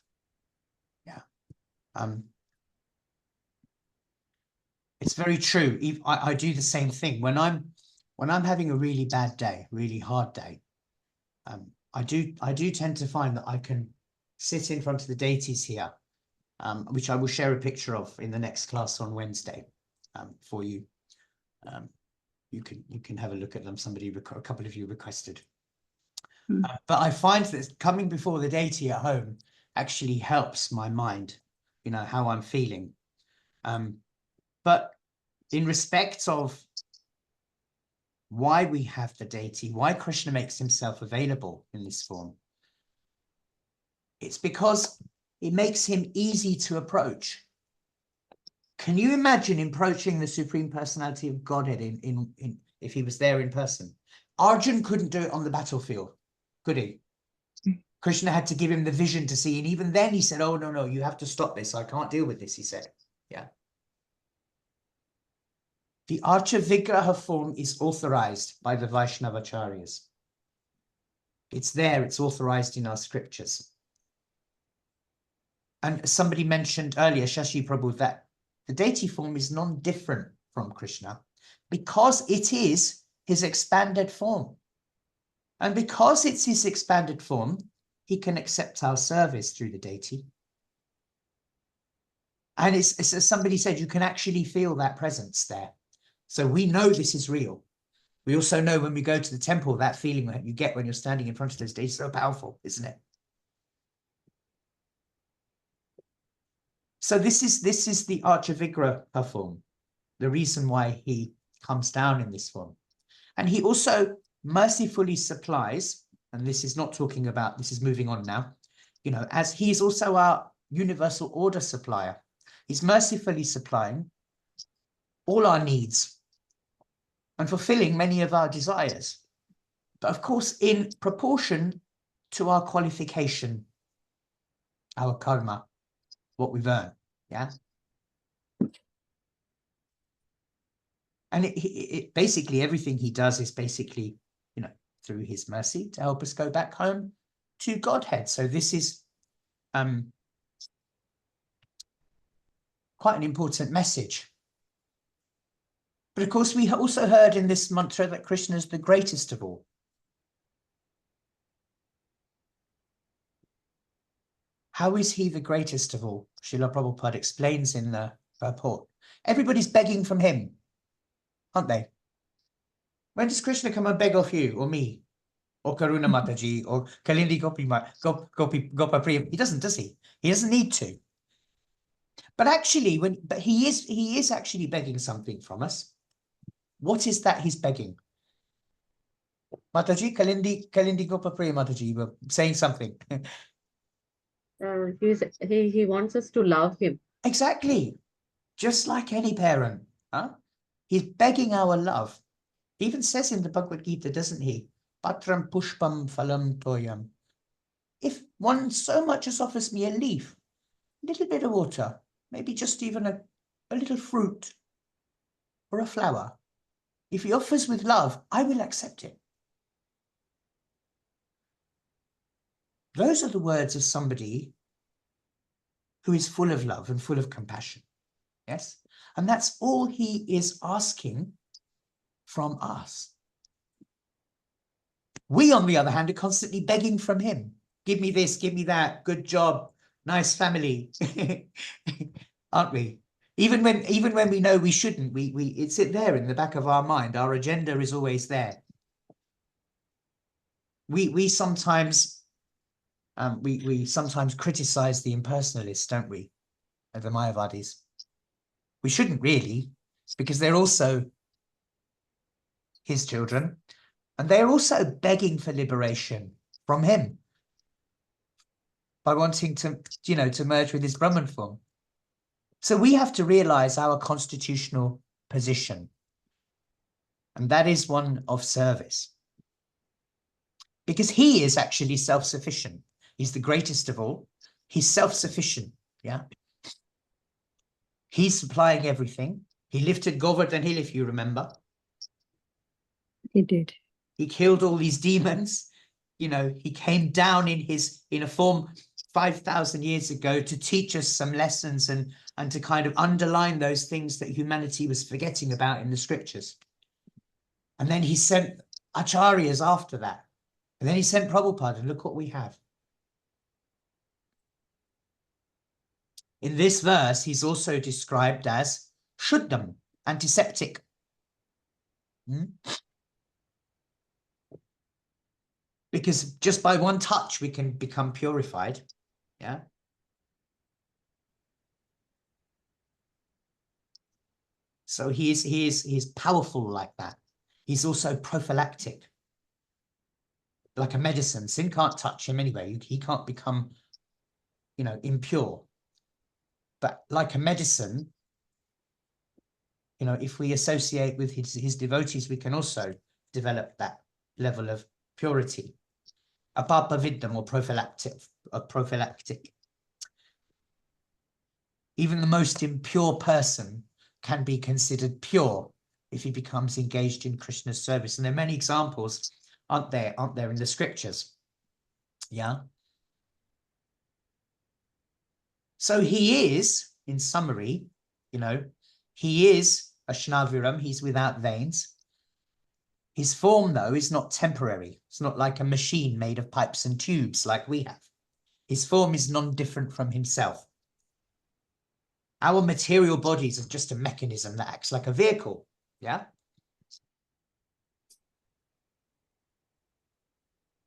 Yeah. It's very true. I do the same thing when I'm having a really bad day, really hard day. I do tend to find that I can sit in front of the deities here, which I will share a picture of in the next class on Wednesday, for you. You can have a look at them. A couple of you requested. But I find that coming before the deity at home actually helps my mind, how I'm feeling. But in respect of why we have the deity, why Krishna makes himself available in this form, it's because it makes him easy to approach. Can you imagine approaching the Supreme Personality of Godhead if he was there in person? Arjun couldn't do it on the battlefield, could he? Krishna had to give him the vision to see, and even then he said, oh, no, you have to stop this. I can't deal with this, he said. Yeah. The Archa Vigraha form is authorized by the Vaishnavacharyas. It's there, it's authorized in our scriptures. And somebody mentioned earlier, Shashi Prabhu, that the deity form is non-different from Krishna because it is his expanded form. And because it's his expanded form, he can accept our service through the deity. And it's as somebody said, you can actually feel that presence there. So we know this is real. We also know when we go to the temple, that feeling that you get when you're standing in front of those deities is so powerful, isn't it? So this is the Archavigraha form, the reason why he comes down in this form. And he also mercifully supplies, and this is not talking about, this is moving on now, as he is also our universal order supplier. He's mercifully supplying all our needs and fulfilling many of our desires. But of course, in proportion to our qualification, our karma, what we've earned, yeah? And it basically, everything he does is basically, through his mercy to help us go back home to Godhead. So this is quite an important message. But of course, we also heard in this mantra that Krishna is the greatest of all. How is he the greatest of all? Srila Prabhupada explains in the purport. Everybody's begging from him, aren't they? When does Krishna come and beg of you or me? Or Karuna Mataji, or Kalindi Gopa Priyam? He doesn't, does he? He doesn't need to. But actually, he is actually begging something from us. What is that he's begging? Mataji, Kalindi Gopa Priyam Mataji, you were saying something. He wants us to love him. Exactly. Just like any parent. Huh? He's begging our love. He even says in the Bhagavad Gita, doesn't he? Patram pushpam phalam toyam. If one so much as offers me a leaf, a little bit of water, maybe just even a little fruit or a flower, if he offers with love, I will accept it. Those are the words of somebody who is full of love and full of compassion. Yes? And that's all he is asking from us. We, on the other hand, are constantly begging from him. Give me this, give me that, good job, nice family. Aren't we? Even when we know we shouldn't, it's there in the back of our mind. Our agenda is always there. We sometimes criticize the impersonalists, don't we? The Mayavadis. We shouldn't really, because they're also his children, and they're also begging for liberation from him by wanting to, to merge with his Brahman form. So we have to realize our constitutional position, and that is one of service. Because he is actually self-sufficient. He's the greatest of all. He's self-sufficient. Yeah. He's supplying everything. He lifted Govardhan Hill, if you remember. He did. He killed all these demons. You know, he came down in a form 5,000 years ago to teach us some lessons and to kind of underline those things that humanity was forgetting about in the scriptures. And then he sent acharyas after that. And then he sent Prabhupada, and look what we have. In this verse, he's also described as shuddham, antiseptic. Because just by one touch, we can become purified. Yeah. So he is powerful like that. He's also prophylactic. Like a medicine. Sin can't touch him anyway. He can't become, you know, impure. But like a medicine, you know, if we associate with his devotees, we can also develop that level of purity. Apapaviddam, or prophylactic. Even the most impure person can be considered pure if he becomes engaged in Krishna's service. And there are many examples, aren't there, in the scriptures? Yeah. So he is, in summary, you know, he is a Shnaviram, he's without veins. His form, though, is not temporary. It's not like a machine made of pipes and tubes like we have. His form is non-different from himself. Our material bodies are just a mechanism that acts like a vehicle. Yeah.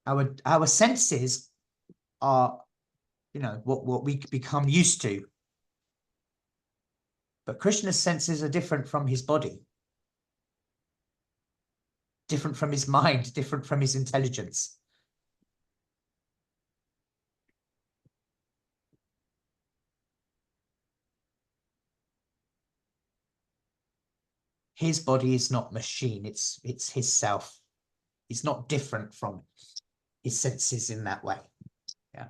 Our senses are, you know, what we become used to. But Krishna's senses are different from his body, different from his mind, different from his intelligence. His body is not machine, it's his self. He's not different from his senses in that way. Yeah.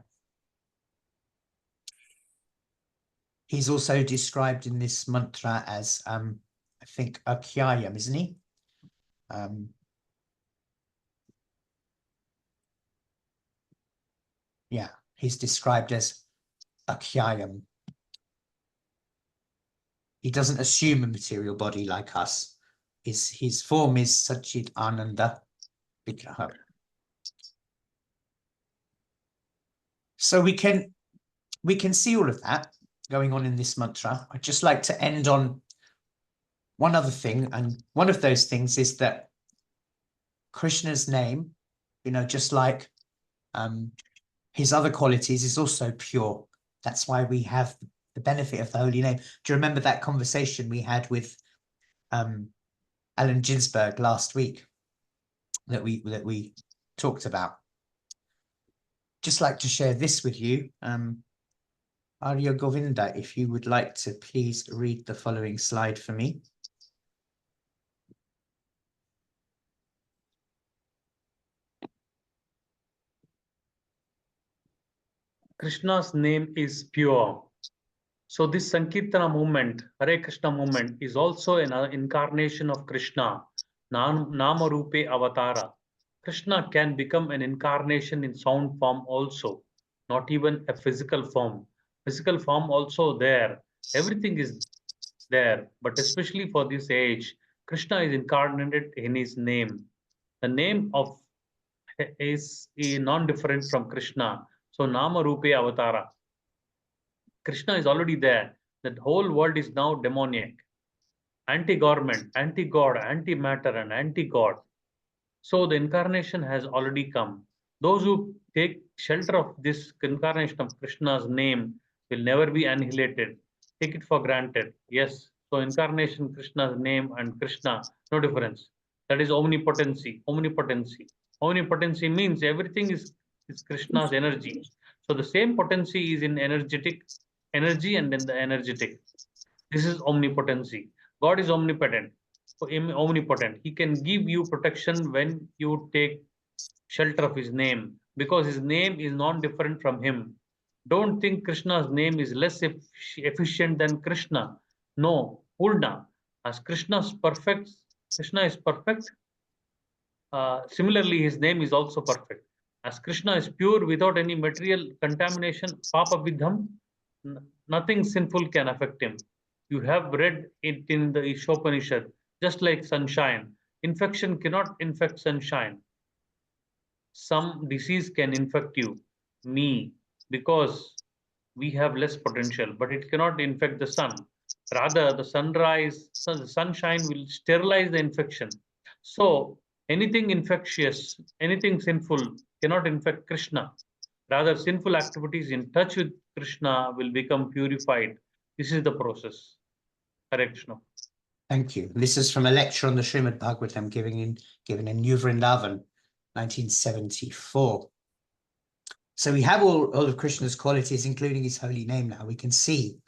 He's also described in this mantra as, I think, Akhyayam, isn't he? Yeah, he's described as Akhyayam. He doesn't assume a material body like us. His form is Satchit Ananda Vigraha. So we can see all of that going on in this mantra. I'd just like to end on one other thing, and one of those things is that Krishna's name, you know, just like his other qualities, is also pure. That's why we have the benefit of the holy name. Do you remember that conversation we had with Alan Ginsberg last week that we talked about? Just like to share this with you. Arya Govinda, if you would like to please read the following slide for me. Krishna's name is pure. So this Sankirtana movement, Hare Krishna movement, is also an incarnation of Krishna, Nama Rupe Avatara. Krishna can become an incarnation in sound form also, not even a physical form. Physical form also there. Everything is there, but especially for this age, Krishna is incarnated in his name. The name of is non-different from Krishna. So Nama Rupe Avatara. Krishna is already there. The whole world is now demoniac, anti-government, anti-God, anti-matter, and anti-God. So the incarnation has already come. Those who take shelter of this incarnation of Krishna's name will never be annihilated. Take it for granted. Yes. So incarnation, Krishna's name, and Krishna, no difference. That is omnipotency. Omnipotency. Omnipotency means everything is Krishna's energy. So the same potency is in energy and in the energetic. This is omnipotency. God is omnipotent. Omnipotent. He can give you protection when you take shelter of his name, because his name is non-different from him. Don't think Krishna's name is less efficient than Krishna. No, Purna. As Krishna is perfect, similarly, his name is also perfect. As Krishna is pure without any material contamination, Papa Vidham, nothing sinful can affect him. You have read it in the Isopanisad, just like sunshine. Infection cannot infect sunshine. Some disease can infect you, me, because we have less potential, but it cannot infect the sun. Rather, the sunshine will sterilize the infection. So, anything infectious, anything sinful cannot infect Krishna. Rather, sinful activities in touch with Krishna will become purified. This is the process. Hare Krishna. Thank you. This is from a lecture on the Srimad Bhagavatam given in New Vrindavan, 1974. So we have all of Krishna's qualities, including his holy name now. We can see,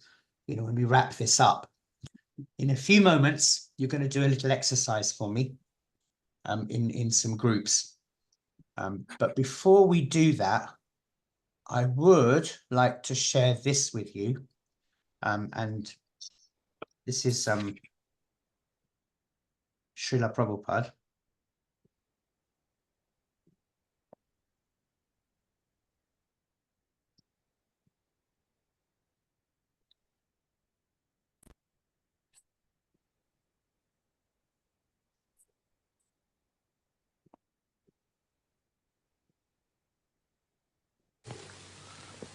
when we wrap this up. In a few moments, you're going to do a little exercise for me in some groups. But before we do that, I would like to share this with you. And this is Srila Prabhupada.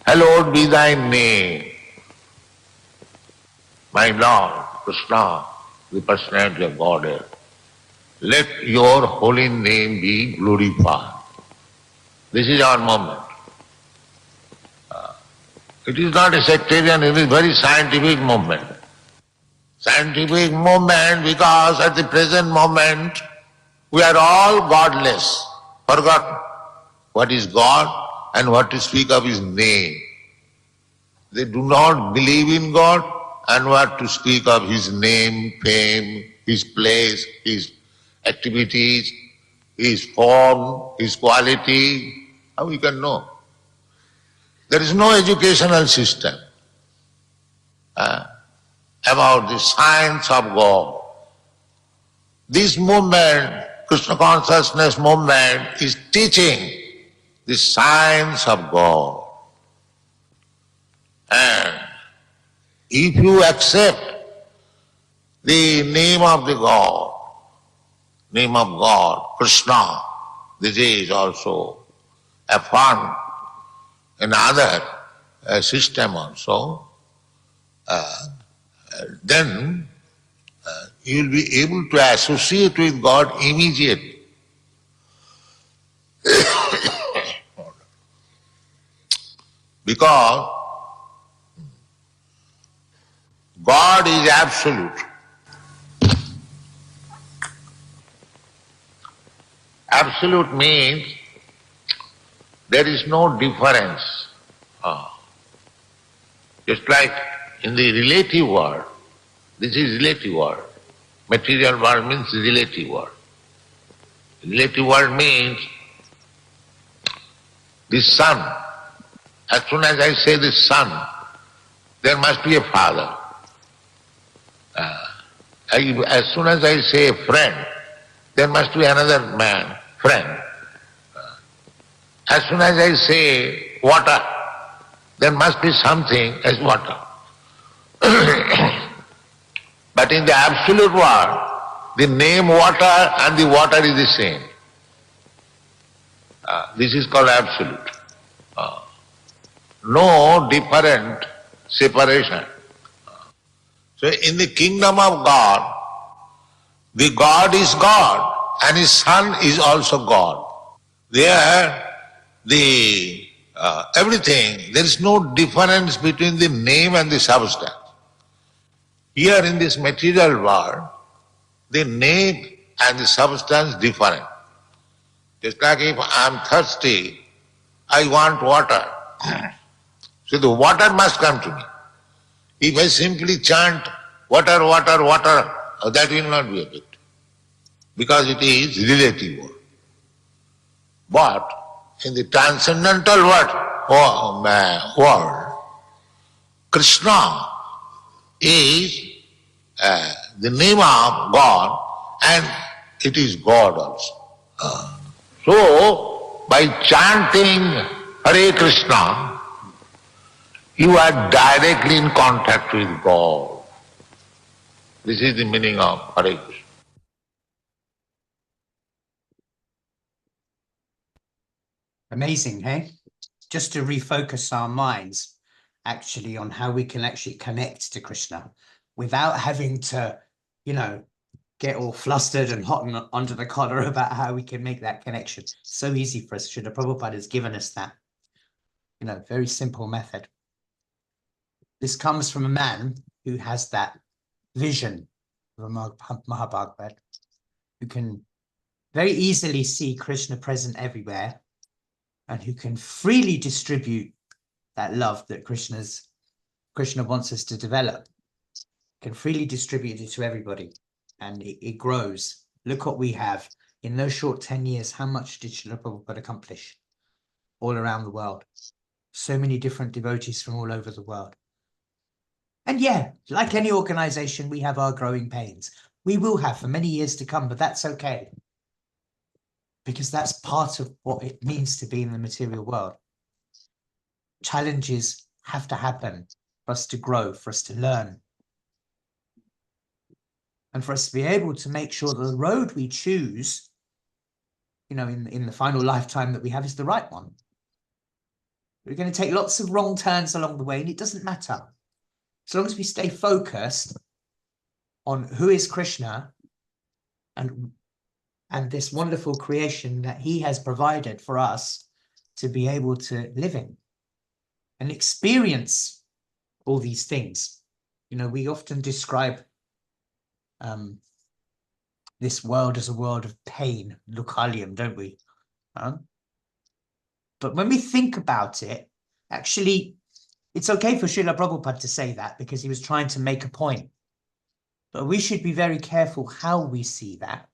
Hallowed be thy name, my Lord, Krishna, the personality of Godhead. Let your holy name be glorified. This is our moment. It is not a sectarian, it is very scientific movement. Scientific movement because at the present moment we are all godless, forgotten what is God and what to speak of his name. They do not believe in God and what to speak of his name, fame, his place, his activities, his form, his quality. How we can know? There is no educational system about the science of God. This movement, Krishna consciousness movement, is teaching the science of God. And if you accept the name of the God, Krishna, this is also affirmed in other system also, then you will be able to associate with God immediately. Because God is absolute. Absolute means there is no difference. Just like in the relative world, this is relative world. Material world means relative world. Relative world means the sun. As soon as I say the sun, there must be a father. As soon as I say a friend, there must be another man, friend. As soon as I say water, there must be something as water. But in the absolute world, the name water and the water is the same. This is called absolute. No different separation. So in the kingdom of God, the God is God and his son is also God. There, everything, there is no difference between the name and the substance. Here in this material world, the name and the substance different. Just like if I am thirsty, I want water. So the water must come to me. If I simply chant water, water, water, that will not be effective, because it is relative. But in the transcendental world, Krishna is the name of God, and it is God also. So, by chanting Hare Krishna, you are directly in contact with God. This is the meaning of Hare Krishna. Amazing, hey? Just to refocus our minds actually on how we can actually connect to Krishna without having to, get all flustered and hot and under the collar about how we can make that connection. So easy for us. Srila Prabhupada has given us that, very simple method. This comes from a man who has that vision of a Mahabhagavad, who can very easily see Krishna present everywhere, and who can freely distribute that love that Krishna wants us to develop, can freely distribute it to everybody, and it grows. Look what we have. In those short 10 years, how much did Srila Prabhupada accomplish all around the world? So many different devotees from all over the world. And yeah, like any organization, we have our growing pains. We will have for many years to come, but that's okay. Because that's part of what it means to be in the material world. Challenges have to happen for us to grow, for us to learn. And for us to be able to make sure that the road we choose, in the final lifetime that we have is the right one. We're going to take lots of wrong turns along the way, and it doesn't matter. As long as we stay focused on who is Krishna and this wonderful creation that he has provided for us to be able to live in and experience all these things. We often describe this world as a world of pain, lukalium, don't we? But when we think about it, actually, it's okay for Srila Prabhupada to say that because he was trying to make a point. But we should be very careful how we see that.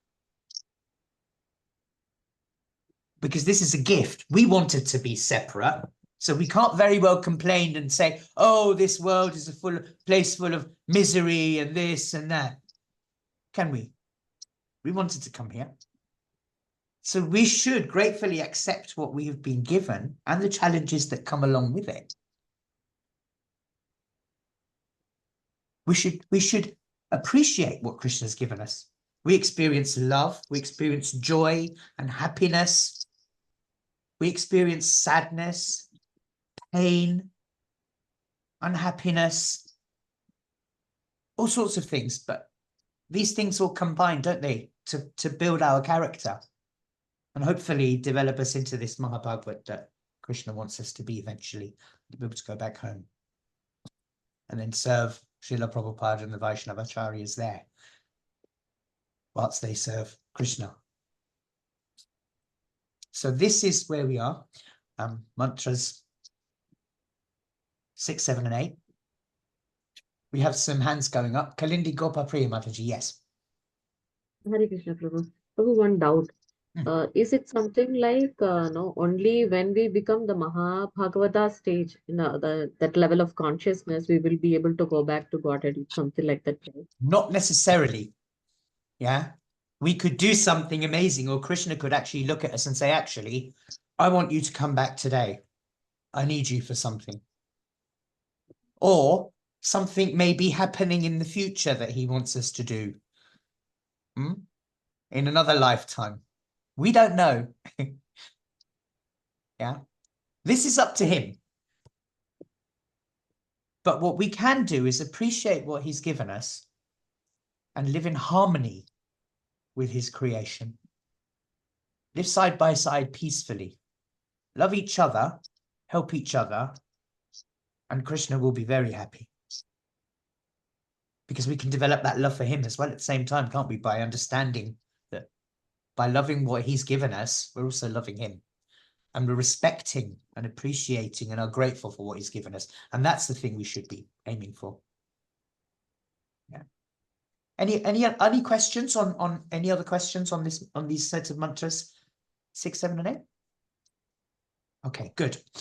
Because this is a gift. We want it to be separate. So we can't very well complain and say, oh, this world is a place full of misery and this and that. Can we? We wanted to come here. So we should gratefully accept what we have been given and the challenges that come along with it. We should appreciate what Krishna has given us. We experience love, we experience joy and happiness. We experience sadness, pain, unhappiness, all sorts of things. But these things all combine, don't they, to build our character and hopefully develop us into this Mahabhagavad that Krishna wants us to be eventually, to be able to go back home and then serve Srila Prabhupada and the Vaishnavacharyas there whilst they serve Krishna. So this is where we are, mantras 6, 7, and 8. We have some hands going up. Kalindi Gopa Priya Mataji, yes. Hare Krishna, Prabhu. Prabhu, one doubt. Is it something like only when we become the Mahabhagavata stage, that level of consciousness, we will be able to go back to Godhead? It's something like that. Not necessarily. Yeah. We could do something amazing, or Krishna could actually look at us and say, actually, I want you to come back today. I need you for something. Or something may be happening in the future that he wants us to do. In another lifetime. We don't know. Yeah. This is up to him. But what we can do is appreciate what he's given us and live in harmony with his creation. Live side by side peacefully. Love each other, help each other, and Krishna will be very happy. Because we can develop that love for him as well at the same time, can't we? By understanding that by loving what he's given us, we're also loving him. And we're respecting and appreciating and are grateful for what he's given us. And that's the thing we should be aiming for. Yeah. Any questions on any other questions on these sets of mantras 6, 7, and 8? Okay, good. I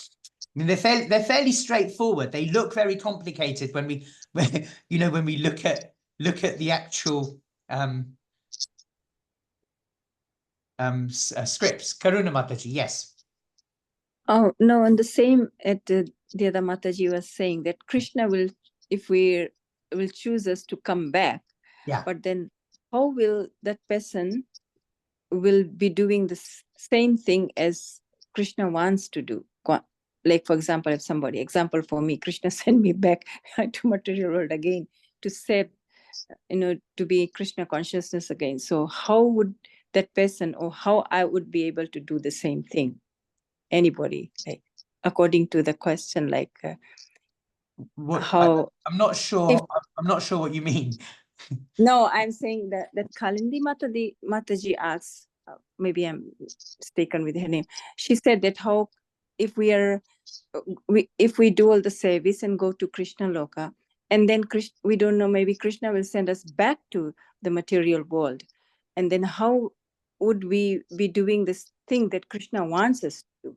mean, they're fairly straightforward. They look very complicated when we, when we look at the actual scripts. Karuna Mataji, yes. Oh, no, and the same at the other Mataji was saying that Krishna will, if we will choose us to come back, Yeah. but then how will that person will be doing the same thing as Krishna wants to do? Like, for example, if somebody, example for me, Krishna sent me back to material world again to save, to be Krishna consciousness again. So how would that person, or how I would be able to do the same thing? Anybody, like, according to the question, like how? I'm not sure. I'm not sure what you mean. No, I'm saying that Kalindi Mataji asks, maybe I'm mistaken with her name. She said that how, if if we do all the service and go to Krishna Loka, and then we don't know, maybe Krishna will send us back to the material world, and then how would we be doing this thing that Krishna wants us to do?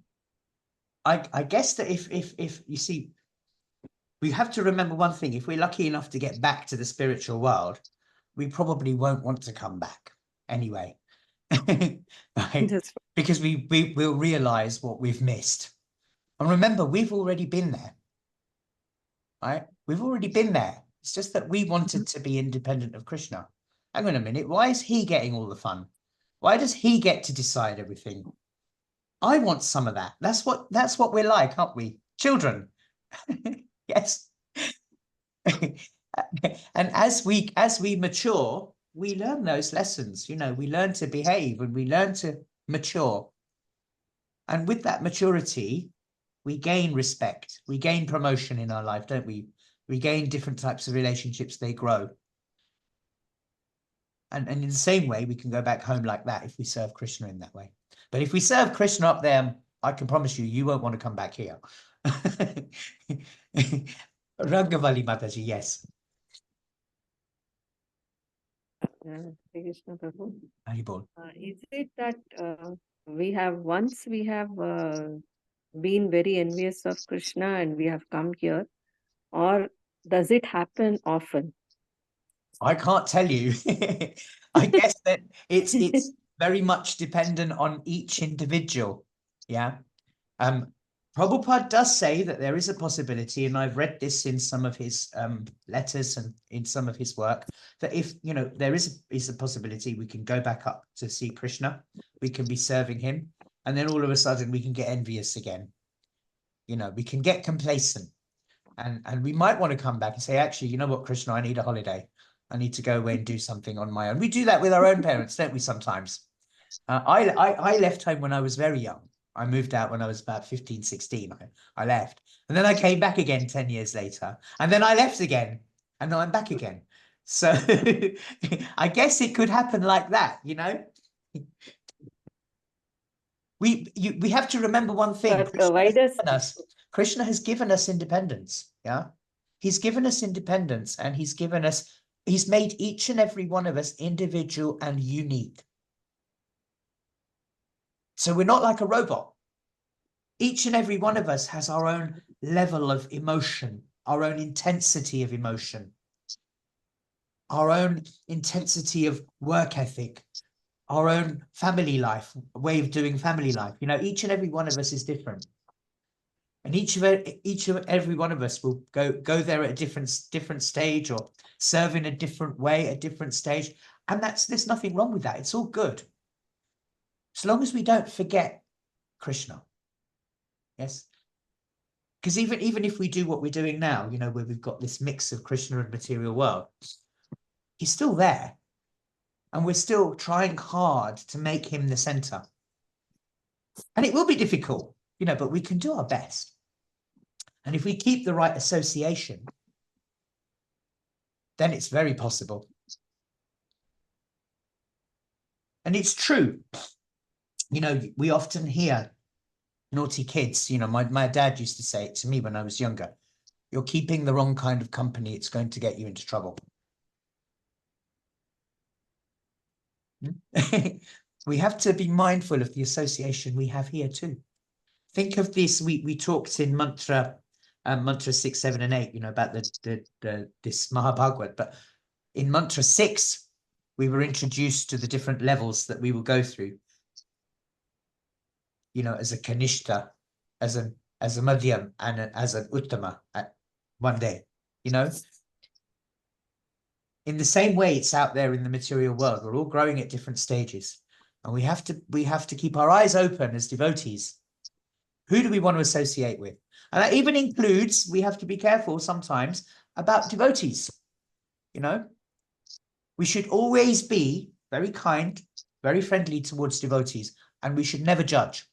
I guess that if you see, we have to remember one thing. If we're lucky enough to get back to the spiritual world, we probably won't want to come back anyway. Right? Because we will realize what we've missed. And remember, we've already been there. Right? We've already been there. It's just that we wanted to be independent of Krishna. Hang on a minute. Why is he getting all the fun? Why does he get to decide everything? I want some of that. That's what we're like, aren't we? Children. Yes. And as we mature, we learn those lessons. We learn to behave and we learn to mature. And with that maturity, we gain respect. We gain promotion in our life, don't we? We gain different types of relationships. They grow. And in the same way, we can go back home like that if we serve Krishna in that way. But if we serve Krishna up there, I can promise you, you won't want to come back here. Rangavali Mataji, yes. Krishna Prabhu. Haribol. Is it that we have been very envious of Krishna and we have come here, or does it happen often? I can't tell you. I guess that it's very much dependent on each individual. Yeah. Prabhupada does say that there is a possibility, and I've read this in some of his letters and in some of his work, that if there is a possibility, we can go back up to see Krishna, we can be serving him, and then all of a sudden we can get envious again. We can get complacent, and we might want to come back and say, actually, you know what, Krishna, I need a holiday. I need to go away and do something on my own. We do that with our own parents, don't we, sometimes? I left home when I was very young. I moved out when I was about 15, 16. I left. And then I came back again 10 years later. And then I left again. And now I'm back again. So I guess it could happen like that, We have to remember one thing. Krishna has given us independence. Yeah. He's given us independence, and he's made each and every one of us individual and unique. So we're not like a robot. Each and every one of us has our own level of emotion, our own intensity of emotion, our own intensity of work ethic, our own family life, way of doing family life. Each and every one of us is different. And each of every one of us will go there at a different stage, or serve in a different way at a different stage. And there's nothing wrong with that. It's all good. As long as we don't forget Krishna. Yes. Because even if we do what we're doing now, where we've got this mix of Krishna and material world, he's still there. And we're still trying hard to make him the center. And it will be difficult, but we can do our best. And if we keep the right association, then it's very possible. And it's true. We often hear naughty kids. My dad used to say it to me when I was younger. You're keeping the wrong kind of company. It's going to get you into trouble. We have to be mindful of the association we have here too. think of this. We talked in mantra 6, 7, and 8, about this Mahabhagavad, but in mantra 6, we were introduced to the different levels that we will go through. As a Kanishta, as a Madhyam, and as an Uttama at one day. In the same way, it's out there in the material world. We're all growing at different stages, and we have to keep our eyes open as devotees. Who do we want to associate with? And that even includes, we have to be careful sometimes about devotees. We should always be very kind, very friendly towards devotees, and we should never judge.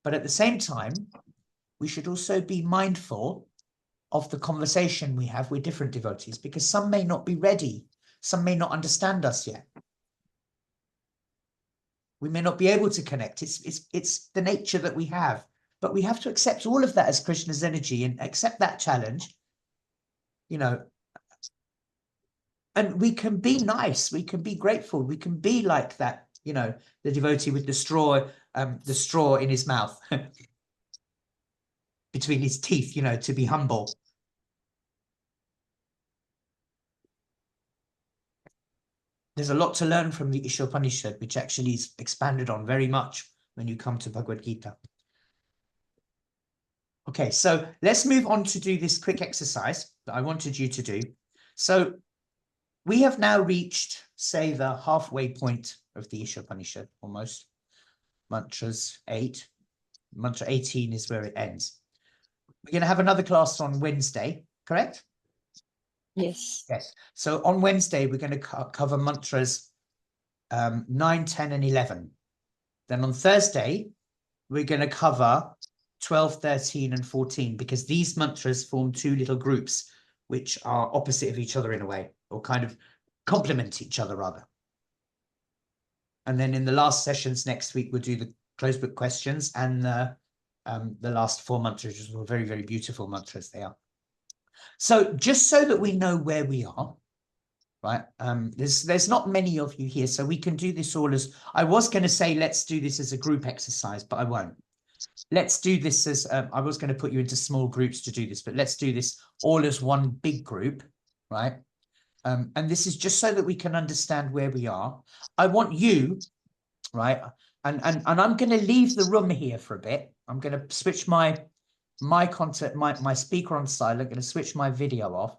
But at the same time, we should also be mindful of the conversation we have with different devotees, because some may not be ready. Some may not understand us yet. We may not be able to connect. It's the nature that we have. But we have to accept all of that as Krishna's energy and accept that challenge. And we can be nice. We can be grateful. We can be like that, the devotee with the straw in his mouth between his teeth, to be humble. There's a lot to learn from the Isopanisad, which actually is expanded on very much when you come to Bhagavad Gita. Okay, so let's move on to do this quick exercise that I wanted you to do. So we have now reached, say, the halfway point of the Isopanisad, almost. Mantras 8. Mantra 18 is where it ends. We're going to have another class on Wednesday, correct? Yes. Yes. So on Wednesday, we're going to cover mantras 9, 10, and 11. Then on Thursday, we're going to cover 12, 13, and 14, because these mantras form two little groups which are opposite of each other in a way, or kind of complement each other, rather. And then in the last sessions next week, we'll do the closed book questions and the last 4 mantras, which are very, very beautiful mantras they are. So just so that we know where we are, right? There's not many of you here, so we can do this all as, I was going to say, let's do this as a group exercise, but I won't. Let's do this as, I was going to put you into small groups to do this, but let's do this all as one big group, right? And this is just so that we can understand where we are. I want you, right? And I'm going to leave the room here for a bit. I'm going to switch my speaker on silent. I'm going to switch my video off,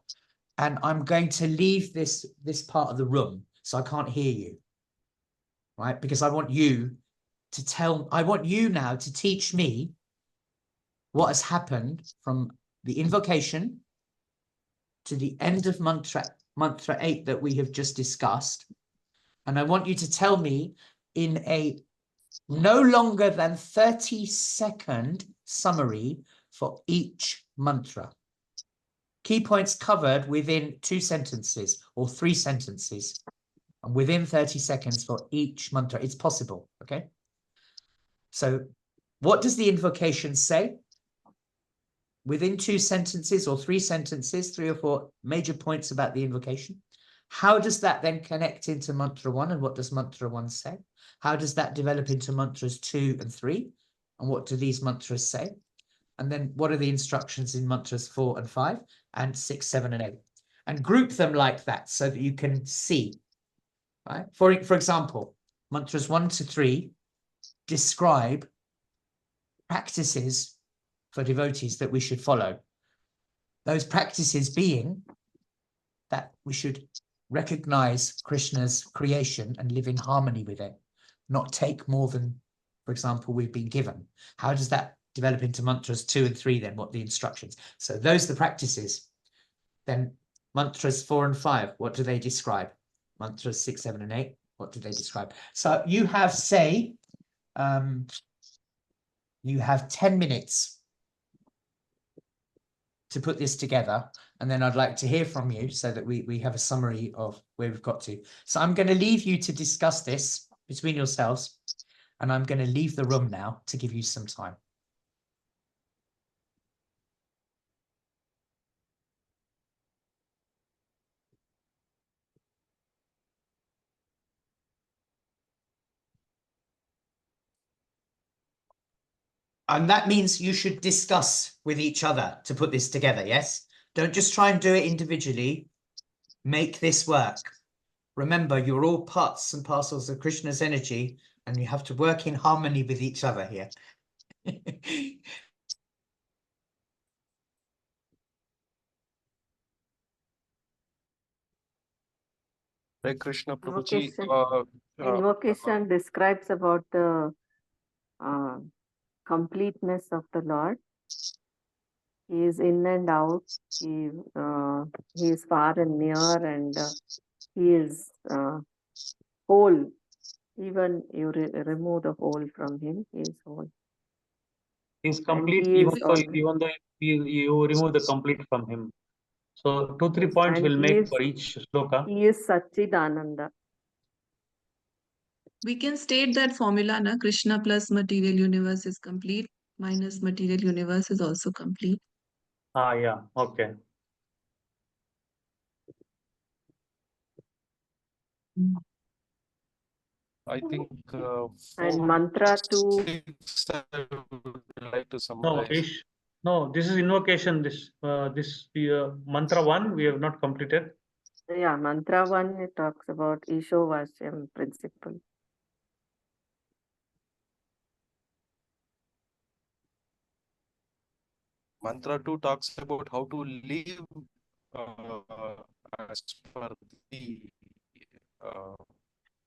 and I'm going to leave this part of the room so I can't hear you, right? Because I want you now to teach me what has happened from the invocation to the end of mantra 8 that we have just discussed. And I want you to tell me in a no longer than 30-second summary for each mantra. Key points covered within 2 sentences or 3 sentences, and within 30 seconds for each mantra. It's possible, okay? So what does the invocation say? Within 2 sentences or 3 sentences, 3 or 4 major points about the invocation. How does that then connect into mantra 1, and what does mantra 1 say? How does that develop into mantras 2 and 3? And what do these mantras say? And then what are the instructions in mantras 4 and 5 and 6, 7, and 8? And group them like that so that you can see, right? For example, mantras 1 to 3 describe practices for devotees that we should follow. Those practices being that we should recognize Krishna's creation and live in harmony with it, not take more than, for example, we've been given. How does that develop into mantras 2 and 3 then? What are the instructions? So those are the practices. Then mantras 4 and 5, what do they describe? Mantras 6, 7, and 8, what do they describe? So you have, say, you have 10 minutes to put this together, and then I'd like to hear from you so that we have a summary of where we've got to. So I'm going to leave you to discuss this between yourselves, and I'm going to leave the room now to give you some time. And that means you should discuss with each other to put this together, yes? Don't just try and do it individually. Make this work. Remember, you're all parts and parcels of Krishna's energy, and you have to work in harmony with each other here. Hare Krishna Prabhuji. Invocation describes about the completeness of the Lord. He is in and out. He is far and near, and he is whole. Even you remove the whole from him, he is whole. He's And complete he even is though you remove the complete from him. So 2-3 points and will he make is, for each shloka. he is Satchidananda. We can state that formula, na? Krishna plus material universe is complete, minus material universe is also complete. Ah, yeah, okay. I think And mantra 2. 6 I would like to No, summarize. no, this is invocation. This mantra 1 we have not completed. Yeah, mantra 1 it talks about Ishovasyam principle. Mantra 2 talks about how to live as per the No,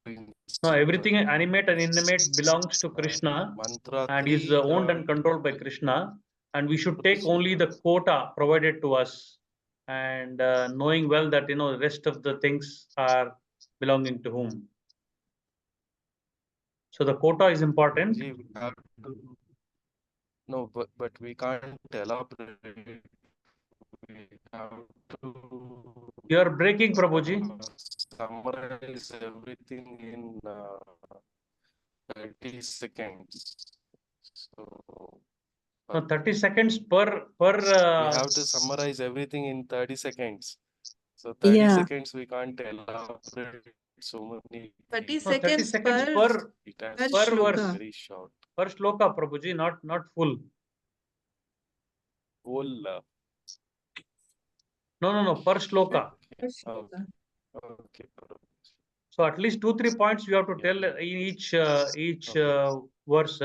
principle. everything animate and inanimate belongs to Krishna Mantra and 3 is owned and controlled by Krishna. And we should take only the quota provided to us, and knowing well that the rest of the things are belonging to whom. So the quota is important. We have to, no, but we can't elaborate. We have to. You are breaking, Prabhuji. Summarize everything in 30 seconds. So. No, 30 seconds per. We have to summarize everything in 30 seconds. So 30 Yeah. seconds we can't elaborate so many. 30 No, seconds, 30 seconds per per shloka. verse. Very short. Per shloka, Prabhuji, not full. Whole. No, per shloka. Per shloka. Okay. So at least 2-3 points you have to tell in each verse.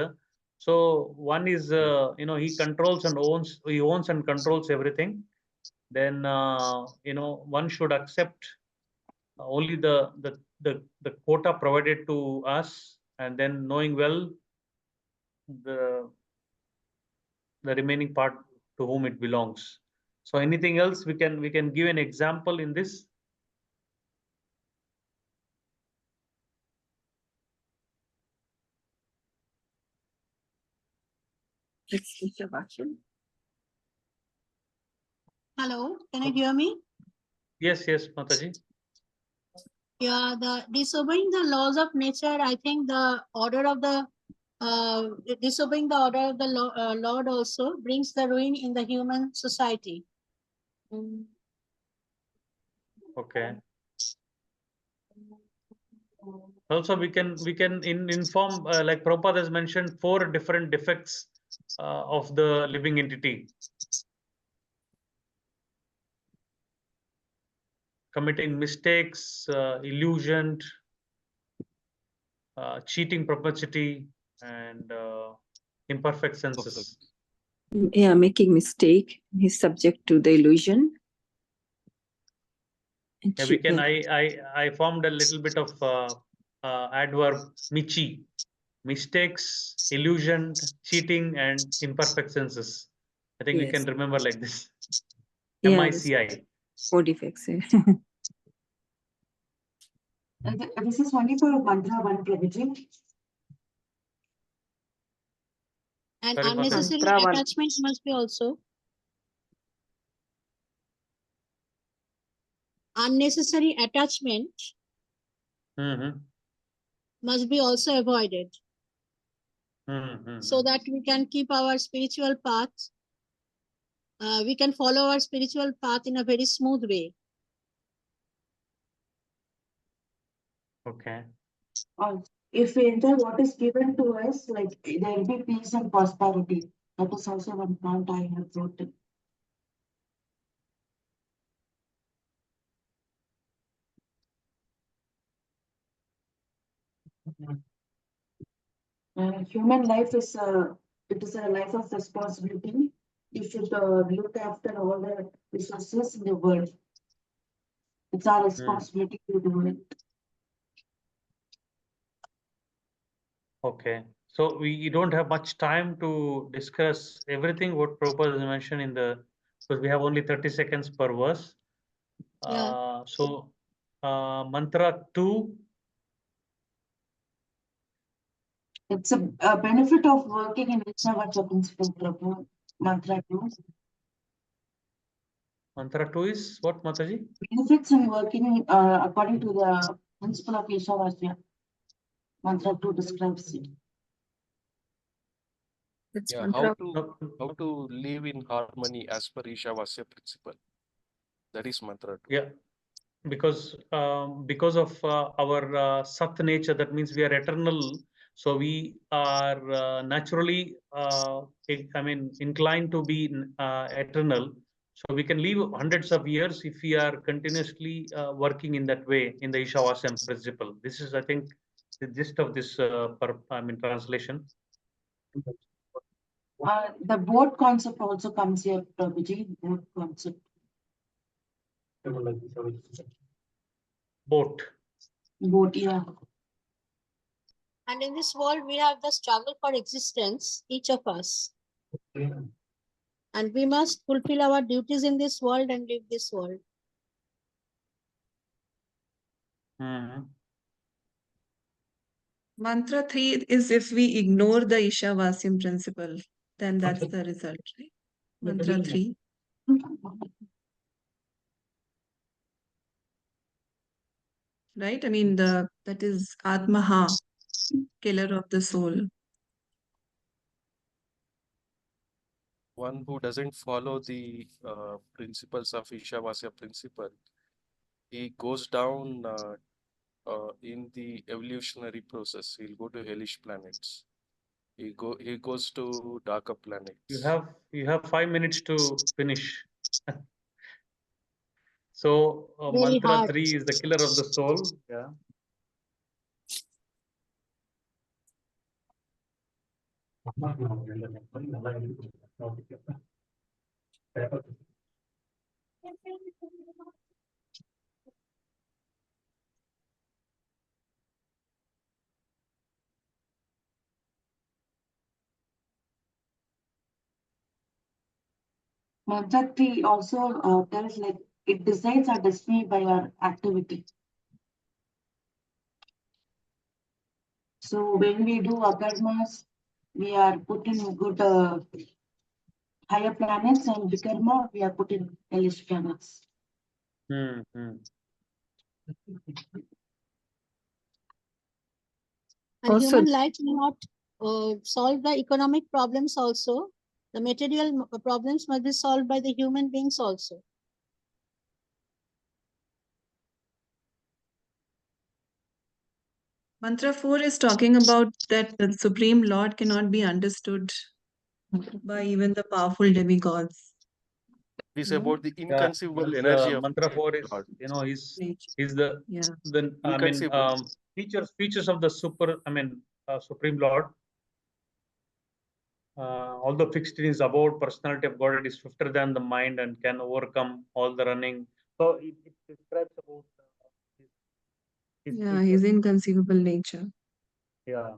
So one is he controls and owns. He owns and controls everything. Then one should accept only the quota provided to us, and then knowing well the remaining part to whom it belongs. So anything else we can give an example in this? Hello, can you hear me? Yes, Mataji. Yeah, the disobeying the laws of nature, I think the order of the disobeying the order of the Lord also brings the ruin in the human society. Okay. Also, we can inform like Prabhupada has mentioned 4 different defects of the living entity: committing mistakes, illusion, cheating propensity, and imperfect senses. Yeah, making mistake. He's subject to the illusion. Yeah, we can. I formed a little bit of adverb michi: mistakes, illusion, cheating, and imperfect senses. I think we can remember like this. Yeah, MICI. 4 defects. This is only for mantra 1, Prabhuji. And Sorry, unnecessary Mantra 1. attachment must be also. Unnecessary attachment must be also avoided, so that we can keep our spiritual path. We can follow our spiritual path in a very smooth way. Okay. if we enjoy what is given to us, like there will be peace and prosperity. That is also one point I have wrote in. Human life is it is a life of responsibility. You should look after all the resources in the world. It's our responsibility to do it. Okay. So we don't have much time to discuss everything what Prabhupada has mentioned in the, because we have only 30 seconds per verse. Yeah. So mantra 2. It's a benefit of working in Ishavasya principle, Prabhu. Mantra 2. Mantra 2 is what, Mataji? Benefits in working according to the principle of Ishavasya. Mantra 2 describes it. It's Yeah, mantra. how to live in harmony as per Ishavasya principle. That is mantra 2. Yeah, because of our Sat nature, that means we are eternal. So we are naturally, inclined to be eternal. So we can live hundreds of years if we are continuously working in that way in the Ishavasya principle. This is, I think, the gist of this translation. The boat concept also comes here, Prabhuji. Boat concept. Boat. Boat, yeah. And in this world, we have the struggle for existence, each of us. And we must fulfill our duties in this world and live this world. Mantra 3 is if we ignore the Ishavasyam principle, then that's the result, right? Mantra 3. Right? I mean, that is Atmaha, killer of the soul. One who doesn't follow the principles of Ishavasya principle, he goes down in the evolutionary process. He'll go to hellish planets. He goes to darker planets. You have 5 minutes to finish. So mantra hard. 3 is the killer of the soul. Yeah. Mantra 3 also tells like it decides our destiny by our activity. So when we do akarmas, we are put in good higher planets, and vikarma, we are put in hellish planets. And Also- human life may not solve the economic problems also. The material problems must be solved by the human beings also. Mantra 4 is talking about that the Supreme Lord cannot be understood by even the powerful demigods. It is about the inconceivable energy of mantra 4 is, God. he's Yeah. the Inconceivable. features of the Supreme Lord. Although fixed in his abode, personality of God, it is swifter than the mind and can overcome all the running. So it describes about his His inconceivable nature. Yeah.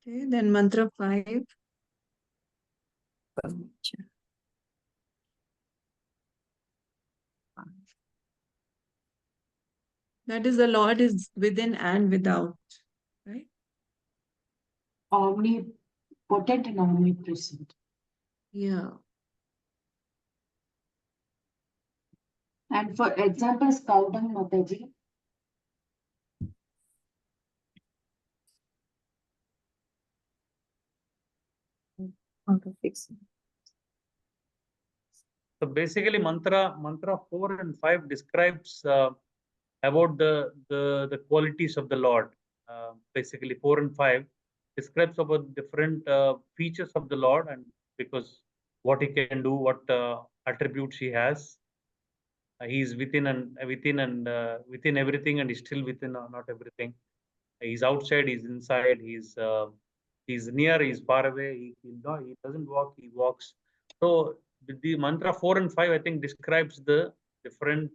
Okay, then mantra 5. That is, the Lord is within and without, right? Omnipotent and omnipresent. Yeah. And for example, Scouting Mataji. How to fix it. So basically, mantra 4 and 5 describes about the qualities of the Lord. Basically, 4 and 5 describes about different features of the Lord, and because what he can do, what attributes he has. He is within within everything, and he's still within not everything. He's outside, he's inside, he's near, he's far away. He doesn't walk, he walks. So the mantra 4 and 5, I think, describes the different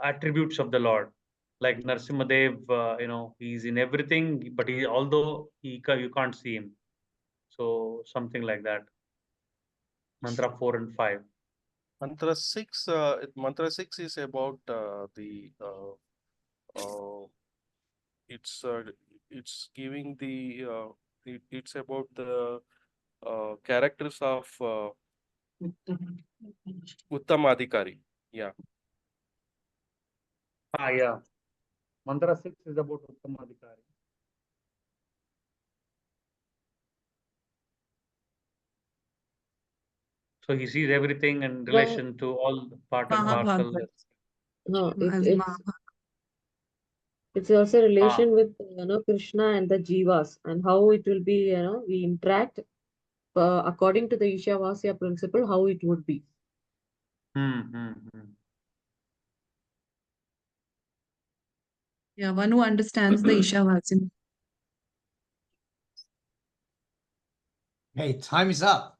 attributes of the Lord. Like Narsimhadev, he's in everything, but although you can't see him. So something like that. Mantra 4 and 5. Mantra 6, mantra 6 is about it's giving it's about the characters of Uttamadhikari. Yeah. Yeah. Mantra 6 is about Uttamadhikari. So he sees everything in relation to all part and parcel. No, it's also relation with Krishna and the jivas, and how it will be, we interact according to the Ishavasya principle, how it would be. Yeah, one who understands the Ishavasya. Hey, time is up.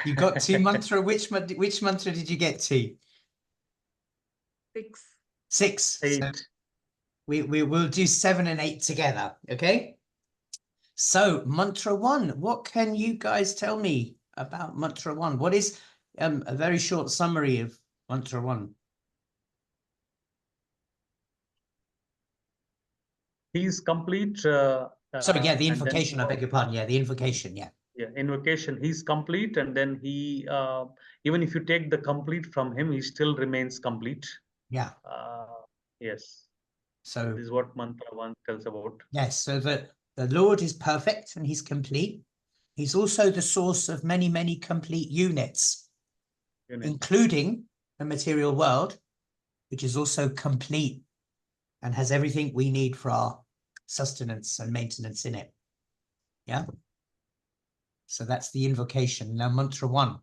You got 2 mantra. Which mantra did you get to? 6. 6. 8. So we will do 7 and 8 together. Okay. So mantra 1. What can you guys tell me about mantra 1? What is a very short summary of mantra 1? He's complete. Sorry, yeah, the invocation. I beg your pardon. Yeah, the invocation. Yeah. Yeah, invocation. He's complete, and then he, even if you take the complete from him, he still remains complete. Yeah. Yes. So this is what mantra 1 tells about. Yes. So the Lord is perfect and he's complete. He's also the source of many, many complete units, including the material world, which is also complete and has everything we need for our sustenance and maintenance in it. Yeah. So that's the invocation. Now, mantra 1.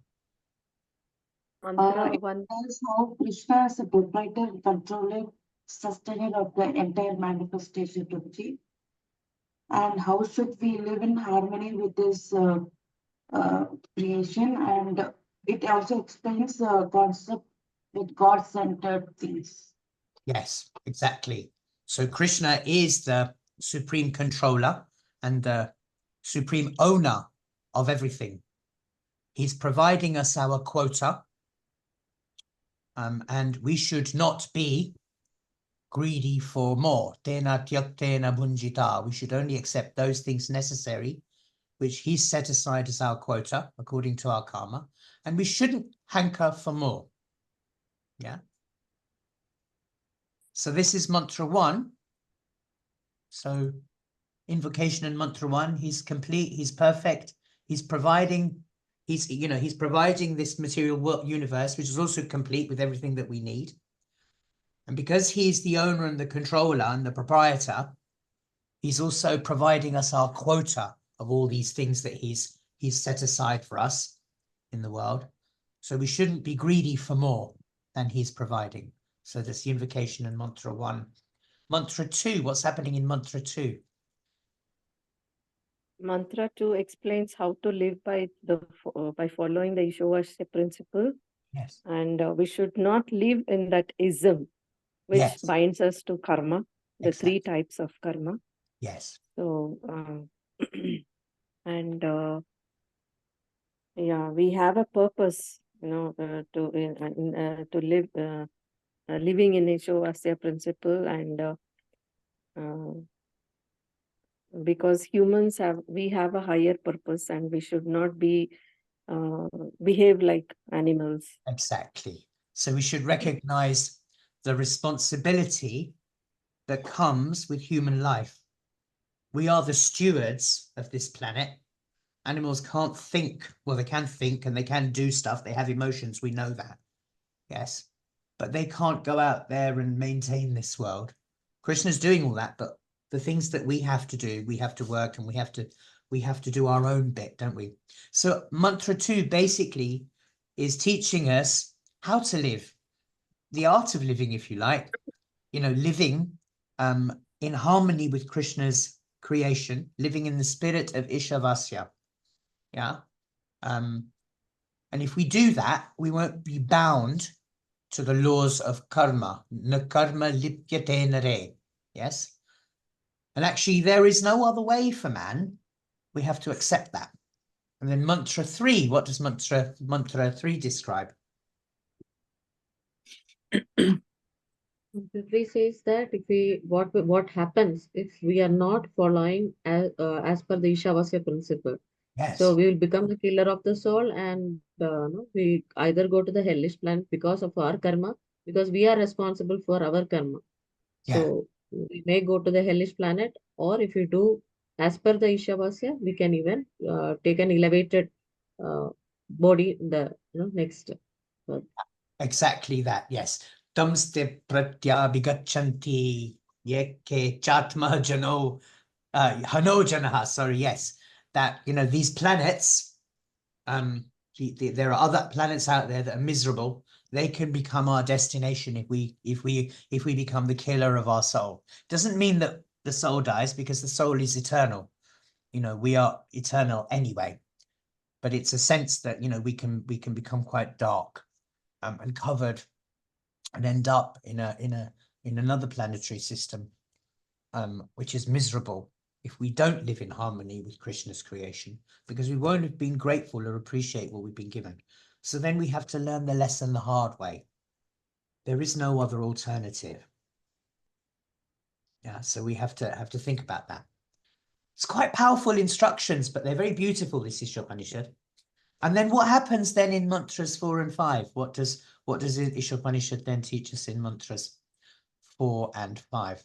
Mantra 1. Tells how Krishna is a proprietor, controller, sustainer of the entire manifestation to achieve. And how should we live in harmony with this creation? And it also explains the concept with God-centered things. Yes, exactly. So Krishna is the supreme controller and the supreme owner of everything. He's providing us our quota, and we should not be greedy for more. Tena tyaktena bhunjita. We should only accept those things necessary, which he's set aside as our quota, according to our karma, and we shouldn't hanker for more. Yeah. So this is mantra 1. So invocation in mantra 1, he's complete, he's perfect, he's providing this material world universe, which is also complete with everything that we need. And because he's the owner and the controller and the proprietor, he's also providing us our quota of all these things that he's set aside for us in the world. So we shouldn't be greedy for more than he's providing. So that's the invocation in mantra 1. Mantra 2, what's happening in mantra 2? Mantra 2 explains how to live by following the Ishavasya principle. Yes. And we should not live in that ism, which binds us to karma, the 3 types of karma. Yes. So, and yeah, we have a purpose, to live, living in Ishavasya principle, and because humans we have a higher purpose, and we should not behave like animals. Exactly. So we should recognize the responsibility that comes with human life. We are the stewards of this planet, Animals can't think. Well, they can think and they can do stuff. They have emotions. We know that. Yes. But they can't go out there and maintain this world. Krishna's doing all that, but the things that we have to do, we have to work and we have to do our own bit, don't we? So mantra 2 basically is teaching us how to live, the art of living, if you like, living in harmony with Krishna's creation, living in the spirit of Ishavasya. Yeah. And if we do that, we won't be bound to the laws of karma. Na karma lipyate nare. Yes. And actually, there is no other way for man. We have to accept that. And then mantra 3, what does mantra 3 describe? Mantra 3 says that if we what happens if we are not following as per the Ishavasya principle. Yes. So we will become the killer of the soul, and we either go to the hellish planet because of our karma, because we are responsible for our karma. So we may go to the hellish planet, or if we do as per the Ishavasya, we can even take an elevated body in the next. Exactly that, yes. Tamste pratyabhigachanti yeke chatma jano hano janaha, sorry, yes. That, these planets, there are other planets out there that are miserable. They can become our destination if we become the killer of our soul. Doesn't mean that the soul dies, because the soul is eternal. We are eternal anyway. But it's a sense that we can become quite dark and covered and end up in another planetary system, which is miserable if we don't live in harmony with Krishna's creation, because we won't have been grateful or appreciate what we've been given. So then we have to learn the lesson the hard way. There is no other alternative. Yeah, so we have to think about that. It's quite powerful instructions, but they're very beautiful, this Isopanisad. And then what happens then in mantras 4 and 5? What does Isopanisad then teach us in mantras 4 and 5?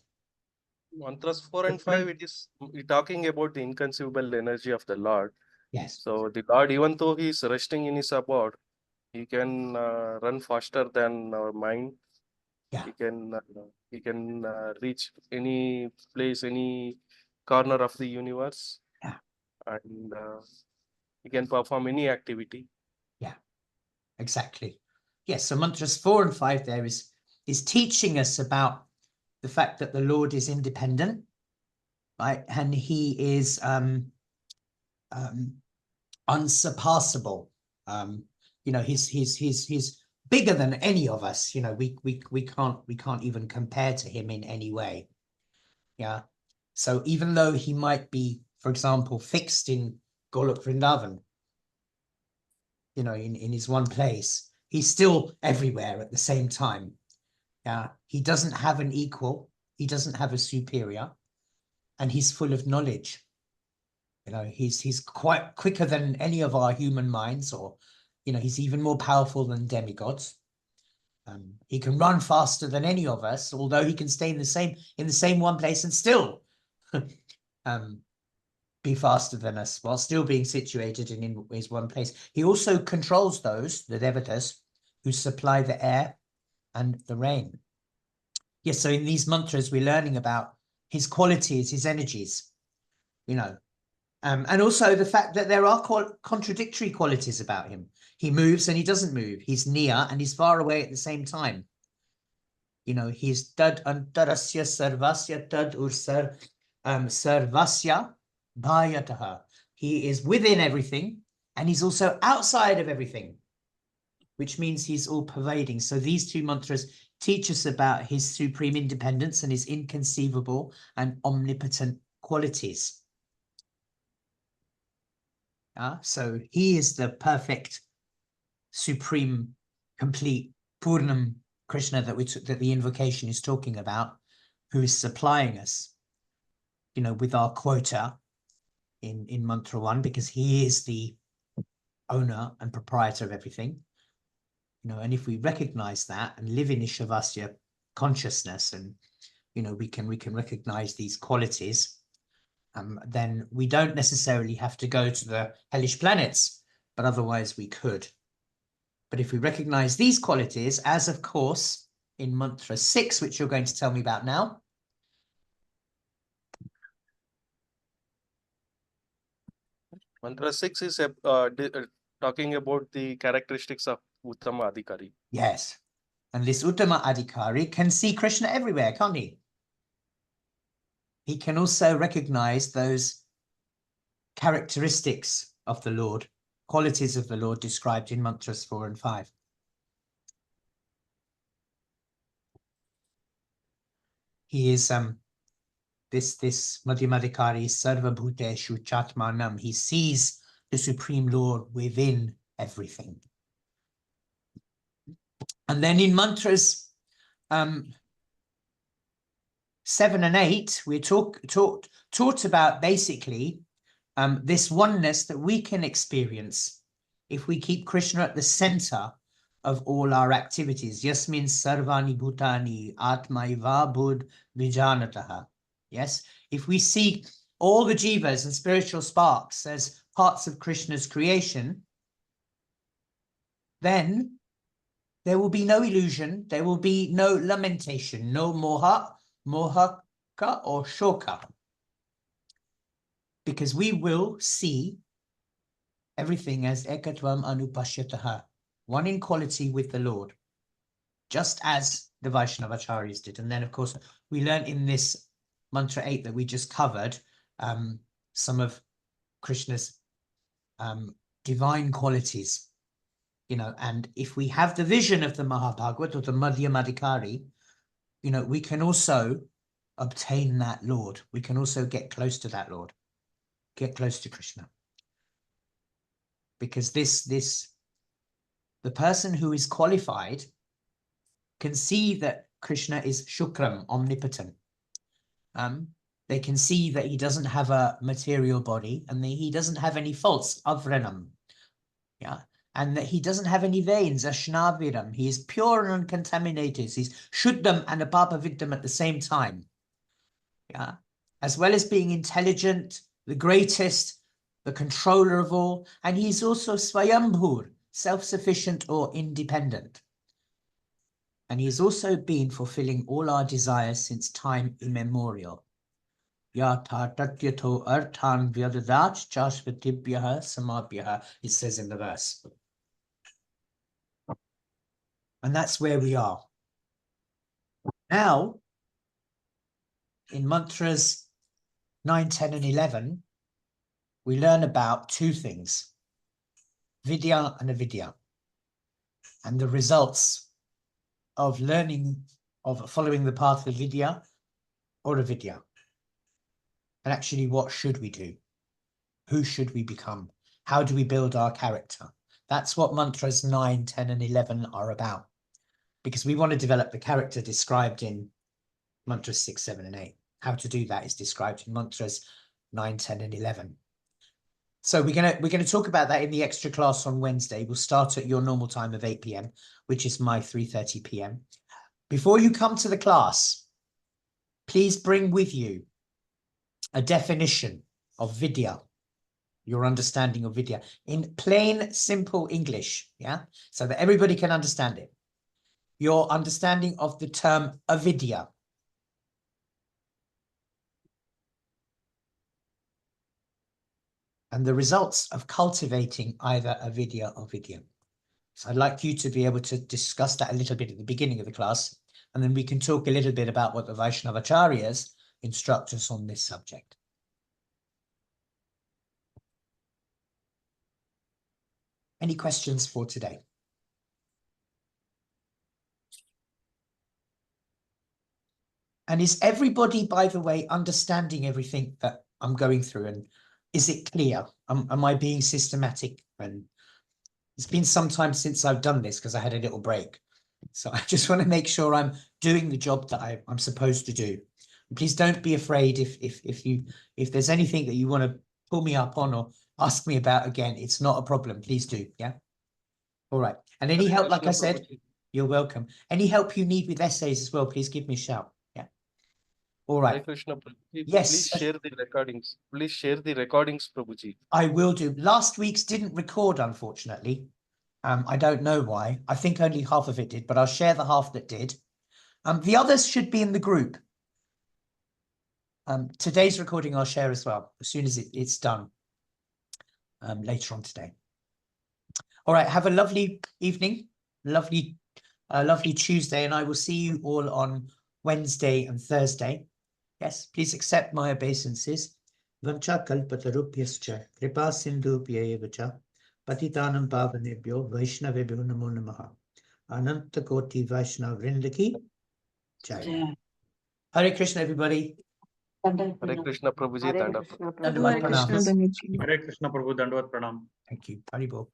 Mantras 4 and 5, it is talking about the inconceivable energy of the Lord. Yes. So the Lord, even though he is resting in his abode, he can run faster than our mind. Yeah. He can reach any place, any corner of the universe. Yeah. And he can perform any activity. Yeah, exactly. Yes, so mantras 4 and 5 there is teaching us about the fact that the Lord is independent, right? And he is unsurpassable. He's bigger than any of us. We can't even compare to him in any way. Yeah. So even though he might be, for example, fixed in Golok Vrindavan, in his one place, he's still everywhere at the same time. Yeah. He doesn't have an equal. He doesn't have a superior, and he's full of knowledge. He's quite quicker than any of our human minds, or, he's even more powerful than demigods. He can run faster than any of us, although he can stay in the same one place and still be faster than us while still being situated in his one place. He also controls those, the devatas, who supply the air and the rain. Yes, so in these mantras, we're learning about his qualities, his energies, and also the fact that there are contradictory qualities about him. He moves and he doesn't move. He's near and he's far away at the same time. He's tad antarasya sarvasya tad ursar sarvasya bhayataha. He is within everything and he's also outside of everything, which means he's all pervading. So these two mantras teach us about his supreme independence and his inconceivable and omnipotent qualities. So he is the perfect, supreme, complete, Purnam Krishna that the invocation is talking about, who is supplying us, with our quota in mantra 1, because he is the owner and proprietor of everything. And if we recognize that and live in Ishavasya consciousness, and we can recognize these qualities, then we don't necessarily have to go to the hellish planets, but otherwise we could. But if we recognize these qualities, as of course in mantra 6, which you're going to tell me about now. Mantra 6 is talking about the characteristics of Uttama Adhikari. Yes. And this Uttama Adhikari can see Krishna everywhere, can't he? He can also recognize those characteristics of the Lord, qualities of the Lord described in mantras 4 and 5. He is this Madhyamadhikari Sarva Bhuteshu Chatmanam. He sees the Supreme Lord within everything. And then in mantras 7 and 8, we're taught about basically this oneness that we can experience if we keep Krishna at the center of all our activities. Yasmin sarvani bhutani atmaiva buddh vijanataha. Yes, if we see all the jivas and spiritual sparks as parts of Krishna's creation, then there will be no illusion, there will be no lamentation, no mohaka or shoka. Because we will see everything as ekatvam anupashyataha, one in quality with the Lord, just as the Vaishnavacharyas did. And then, of course, we learn in this mantra 8 that we just covered some of Krishna's divine qualities, and if we have the vision of the Mahabhagavat or the Madhyamadhikari, we can also obtain that Lord. We can also get close to that Lord, get close to Krishna. Because the person who is qualified can see that Krishna is Shukram, omnipotent. They can see that he doesn't have a material body and that he doesn't have any faults, avranam, and that he doesn't have any veins, ashnaviram. He is pure and uncontaminated. He's shuddham and apapaviddham at the same time. As well as being intelligent, the greatest, the controller of all, and he's also swayambhur, self-sufficient or independent. And he's also been fulfilling all our desires since time immemorial. Yatatyato arthan vyadadach chashvatibhyaha samabhyaha, it says in the verse. And that's where we are. Now, in mantras 9, 10, and 11, we learn about two things, vidya and avidya, and the results of learning, of following the path of vidya or avidya. And actually, what should we do? Who should we become? How do we build our character? That's what mantras 9, 10, and 11 are about. Because we want to develop the character described in mantras 6, 7, and 8. How to do that is described in mantras 9, 10, and 11. So we're gonna talk about that in the extra class on Wednesday. We'll start at your normal time of 8 p.m., which is my 3:30 p.m. Before you come to the class, please bring with you a definition of vidya, your understanding of vidya, in plain, simple English, so that everybody can understand it. Your understanding of the term avidya. And the results of cultivating either avidya or vidya. So I'd like you to be able to discuss that a little bit at the beginning of the class, and then we can talk a little bit about what the Vaishnavacharyas instruct us on this subject. Any questions for today? And is everybody, by the way, understanding everything that I'm going through? And is it clear? Am I being systematic? And it's been some time since I've done this because I had a little break. So I just want to make sure I'm doing the job that I'm supposed to do. And please don't be afraid if there's anything that you want to pull me up on or ask me about again. It's not a problem. Please do. Yeah. All right. And any help, like I said, you're welcome. Any help you need with essays as well, please give me a shout. All Hare right. Krishna, Prabhuji. Yes. Please share the recordings. Please share the recordings, Prabhuji. I will do. Last week's didn't record, unfortunately. I don't know why. I think only half of it did, but I'll share the half that did. The others should be in the group. Today's recording I'll share as well, as soon as it's done later on today. All right, have a lovely evening, lovely Tuesday, and I will see you all on Wednesday and Thursday. Yes, please accept my obeisances. Vancha kalpatarupyascha kripa sindhubhya eva cha patitanam pavanebhyo vaishnavebhyo namo namaha. Ananta koti vaishnav vrindaki jai. Hare Krishna, everybody. Hare Krishna, Prabhuji. Hare Dandavat. Krishna, Dandavat Hare Prabhuji. Krishna, pranams. Dhanuji. Hare Krishna Prabhu, Dandavat Pranam. Thank you. Haribol.